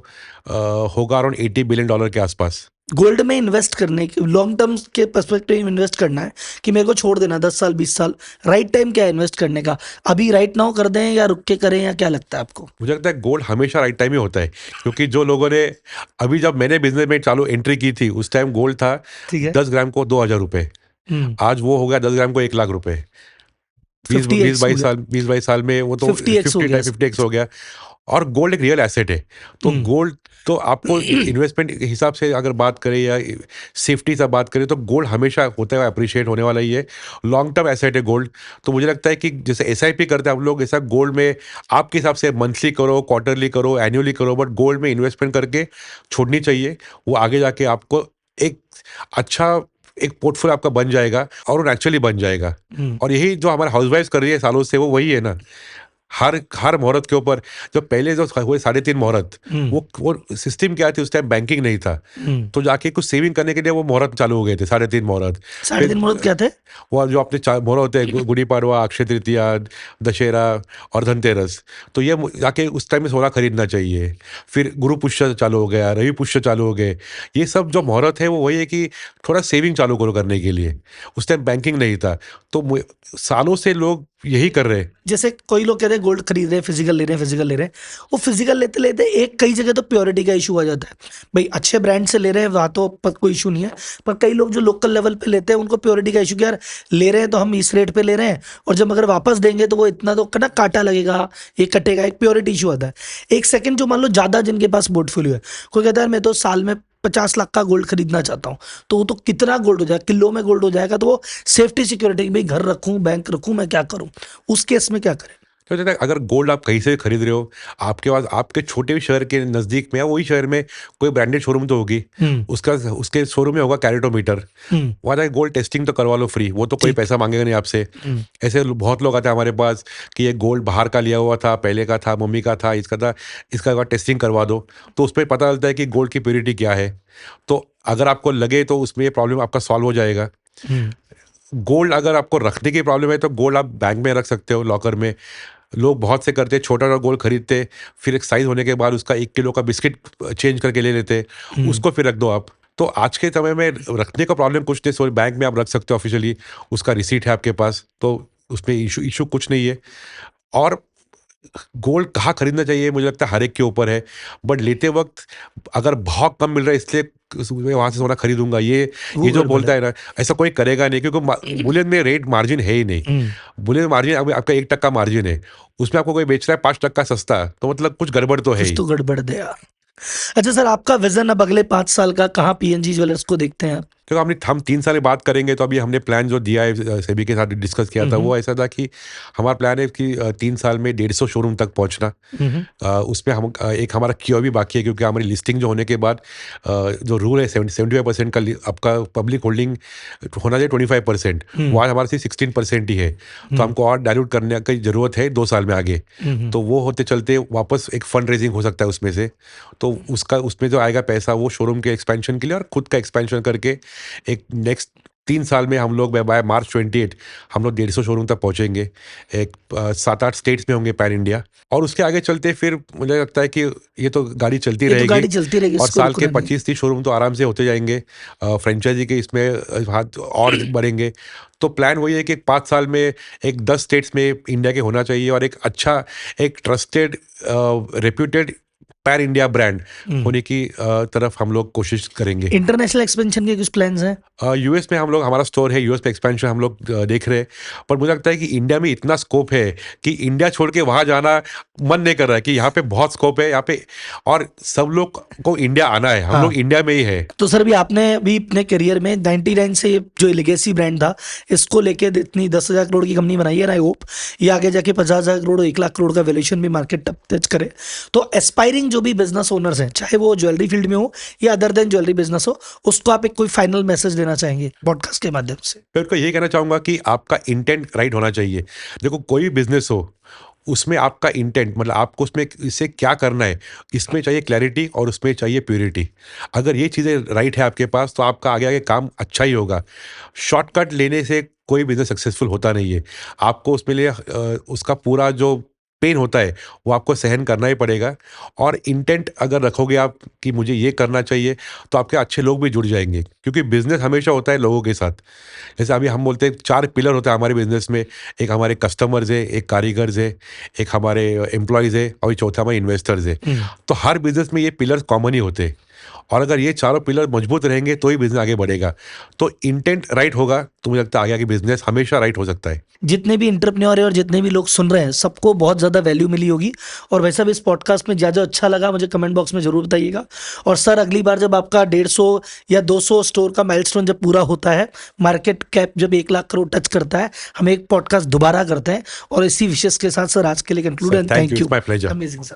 होगा अराउंड $80 बिलियन के आसपास। गोल्ड में इन्वेस्ट करने की लॉन्ग टर्म के पर्सपेक्टिव में इन्वेस्ट करना है कि मेरे को छोड़ देना 10 साल 20 साल, राइट टाइम क्या है इन्वेस्ट करने का? अभी राइट नाउ कर दें या रुक के करें, या क्या लगता है आपको? मुझे लगता है गोल्ड हमेशा राइट टाइम ही होता है, क्योंकि जो लोगों ने अभी जब मैंने बिजनेस में चालू एंट्री की थी उस टाइम गोल्ड था ठीक है। 10 ग्राम को 2,000 रुपए। आज वो हो गया 10 ग्राम को 1 लाख रुपए। 50x हो गया। 20-22 साल में वो तो 50x हो गया। 50x हो गया। और गोल्ड एक रियल एसेट है। तो गोल्ड तो आपको इन्वेस्टमेंट के हिसाब से अगर बात करें या सेफ्टी से बात करें तो गोल्ड हमेशा होता है, अप्रिशिएट होने वाला ही है। लॉन्ग टर्म एसेट है गोल्ड। तो मुझे लगता है कि जैसे एसआईपी करते हैं हम लोग, ऐसा गोल्ड में आपके हिसाब से मंथली करो, क्वार्टरली करो, एनुअली करो, बट गोल्ड में इन्वेस्टमेंट करके छोड़नी चाहिए। वो आगे जाके आपको एक अच्छा एक पोर्टफोलियो आपका बन जाएगा और वो नेचुरली बन जाएगा। और यही जो हमारे हाउसवाइफ कर रही है सालों से, वो वही है ना। हर मुहूर्त के ऊपर जो पहले जो हुए 3.5 मुहूर्त, वो सिस्टम क्या थी उस टाइम, बैंकिंग नहीं था। तो जाके कुछ सेविंग करने के लिए वो मुहूर्त चालू हो गए थे, 3.5 मुहूर्त। 3.5 मुहूर्त क्या थे? वो जो अपने मुहूर्त होते हैं, गुड़ी पाड़वा, अक्षय तृतीया, दशहरा और धनतेरस। तो ये जाके उस टाइम में सोना खरीदना चाहिए। फिर गुरु पुष्य चालू हो गया, रवि पुष्य चालू हो गए। ये सब जो मुहूर्त है वो वही है कि थोड़ा सेविंग चालू करो करने के लिए। उस टाइम बैंकिंग नहीं था, तो सालों से लोग यही कर रहे हैं। जैसे कोई लोग कहते हैं गोल्ड खरीद रहे हैं, फिजिकल ले रहे हैं, फिजिकल ले रहे हैं, वो फिजिकल लेते लेते एक कई जगह तो प्योरिटी का इशू आ जाता है। भाई अच्छे ब्रांड से ले रहे हैं वहाँ तो कोई इशू नहीं है, पर कई लोग जो लोकल लेवल पे लेते हैं उनको प्योरिटी का इशू कि यार ले रहे हैं तो हम इस रेट पे ले रहे हैं, और जब अगर वापस देंगे तो वो इतना तो ना काटा लगेगा, ये कटेगा, एक प्योरिटी इशू आता है। एक सेकंड जो मान लो ज्यादा जिनके पास पोर्टफोलियो है, कोई कहता है मैं तो साल में 50 लाख का गोल्ड खरीदना चाहता हूँ, तो वो तो कितना गोल्ड हो जाएगा, किलो में गोल्ड हो जाएगा, तो वो सेफ्टी सिक्योरिटी भाई घर रखूं, बैंक रखूं, मैं क्या करूं, उस केस में क्या करें? तो कहते हैं, अगर गोल्ड आप कहीं से खरीद रहे हो, आपके पास आपके छोटे शहर के नज़दीक में या वही शहर में कोई ब्रांडेड शोरूम तो होगी, उसके शोरूम में होगा कैरेटोमीटर। वहाँ जाके गोल्ड टेस्टिंग तो करवा लो फ्री, वो तो कोई पैसा मांगेगा नहीं आपसे। ऐसे बहुत लोग आते हैं हमारे पास कि ये गोल्ड बाहर का लिया हुआ था, पहले का था, मम्मी का था, इसका था, इसका एक बार टेस्टिंग करवा दो, तो उस पर पता चलता है कि गोल्ड की प्योरिटी क्या है। तो अगर आपको लगे तो उसमें ये प्रॉब्लम आपका सॉल्व हो जाएगा। गोल्ड अगर आपको रखने की प्रॉब्लम है तो गोल्ड आप बैंक में रख सकते हो, लॉकर में। लोग बहुत से करते, छोटा सा गोल्ड खरीदते, फिर एक साइज होने के बाद उसका 1 किलो का बिस्किट चेंज करके ले लेते, उसको फिर रख दो आप। तो आज के समय में रखने का प्रॉब्लम कुछ नहीं, सो बैंक में आप रख सकते हो ऑफिशियली, उसका रिसीट है आपके पास, तो उसमें इशू कुछ नहीं है। और गोल्ड कहाँ खरीदना चाहिए मुझे लगता है हर एक के ऊपर है, बट लेते वक्त अगर बहुत कम मिल रहा है इसलिए मैं वहाँ से सोना खरीदूंगा, ये जो बोलता है ना, ऐसा कोई करेगा नहीं, क्योंकि बुलियन में रेट मार्जिन है ही नहीं। बुलियन मार्जिन आपका 1% मार्जिन है, उसमें आपको कोई बेच रहा है 5% सस्ता, तो मतलब कुछ गड़बड़ तो है ही। तो गड़बड़ दे यार। अच्छा सर, आपका विजन अब अगले 5 साल का, कहाँ पीएनजी ज्वेलर्स को देखते हैं आप? देखो, हम 3 साल बात करेंगे, तो अभी हमने प्लान जो दिया है सेबी के साथ डिस्कस किया था, वो ऐसा था कि हमारा प्लान है कि 3 साल में 150 शोरूम तक पहुंचना। उसमें हम एक हमारा क्यू भी बाकी है, क्योंकि हमारी लिस्टिंग जो होने के बाद जो रूल है 75% का आपका पब्लिक होल्डिंग होना चाहिए 25%, वो आज हमारे सिर्फ 16% ही है। तो हमको और डायल्यूट करने की जरूरत है 2 साल में आगे। तो वो होते चलते वापस एक फंड रेजिंग हो सकता है उसमें से, तो उसमें जो आएगा पैसा वो शोरूम के एक्सपेंशन के लिए और खुद का एक्सपेंशन करके एक नेक्स्ट 3 साल में हम लोग बाय मार्च 28 हम लोग 150 शोरूम तक पहुंचेंगे। एक 7-8 स्टेट्स में होंगे पैन इंडिया, और उसके आगे चलते फिर मुझे लगता है कि ये तो गाड़ी चलती रहेगी, और साल के 25-30 शोरूम तो आराम से होते जाएंगे। फ्रेंचाइजी के इसमें हाथ और बढ़ेंगे। तो प्लान वही है कि 5 साल में एक 10 स्टेट्स में इंडिया के होना चाहिए, और एक अच्छा, एक trusted, reputed pan India brand होने की तरफ हम लोग कोशिश करेंगे। इंटरनेशनल एक्सपेंशन के कुछ प्लान्स हैं? यूएस में हम लोग, हमारा स्टोर है, यूएस पे एक्सपेंशन हम लोग देख रहे हैं, पर मुझे लगता है कि इंडिया में इतना स्कोप है कि इंडिया छोड़ के वहाँ जाना मन नहीं कर रहा है, कि यहाँ पे बहुत स्कोप है यहाँ पे, और सब लोग को इंडिया आना है, हम लोग इंडिया में ही है। तो सर भी आपने अभी अपने करियर में 99 से जो लेगेसी ब्रांड था, इसको लेके इतनी 10,000 करोड़ की कंपनी बनाई है, आई होप ये आगे जाके 50,000 करोड़, 1 लाख करोड़ का वैल्यूएशन भी मार्केट टच करे। तो एस्पायरिंग जो भी बिजनेस ओनर्स हैं, चाहे वो ज्वेलरी फील्ड में हो या अदर देन ज्वेलरी बिजनेस हो, उसको आप एक कोई फाइनल मैसेज देना चाहेंगे पॉडकास्ट के माध्यम से? मैं उनको ये कहना चाहूंगा कि आपका इंटेंट राइट होना चाहिए। देखो, कोई भी बिजनेस हो, उसमें आपका इंटेंट मतलब आपको उसमें इससे क्या करना है, इसमें चाहिए क्लैरिटी और उसमें चाहिए प्योरिटी। अगर ये चीज़ें राइट है आपके पास तो आपका आगे आगे काम अच्छा ही होगा। शॉर्टकट लेने से कोई बिज़नेस सक्सेसफुल होता नहीं है। आपको उसमें लिए उसका पूरा जो पेन होता है वो आपको सहन करना ही पड़ेगा। और इंटेंट अगर रखोगे आप कि मुझे ये करना चाहिए, तो आपके अच्छे लोग भी जुड़ जाएँगे, क्योंकि बिज़नेस हमेशा होता है लोगों के साथ। जैसे अभी हम बोलते हैं 4 पिलर होते हैं हमारे बिज़नेस में, एक हमारे कस्टमर्स है, एक कारीगर्स है, एक हमारे एम्प्लॉइज़ है और चौथा हमारे इन्वेस्टर्स है। तो हर बिज़नेस में ये पिलर्स कॉमन ही होते हैं और अगर ये चारों पिलर मजबूत रहेंगे तो ही बिज़नेस आगे बढ़ेगा। तो इंटेंट राइट होगा तो मुझे लगता है आगे आगे बिज़नेस हमेशा राइट हो सकता है। जितने भी इंटरप्रेन्योर है और जितने भी लोग सुन रहे हैं सबको बहुत ज़्यादा वैल्यू मिली होगी। और वैसा भी इस पॉडकास्ट में जो अच्छा लगा मुझे कमेंट बॉक्स में ज़रूर बताइएगा। और सर अगली बार जब आपका 150 या 200 स्टोर का माइलस्टोन जब पूरा होता है, मार्केट कैप जब 1 लाख करोड़ टच करता है, हम एक पॉडकास्ट दोबारा करते हैं। और इसी विशेष के साथ सर आज के लिए conclude and thank thank you, you. It's my pleasure. Amazing sir.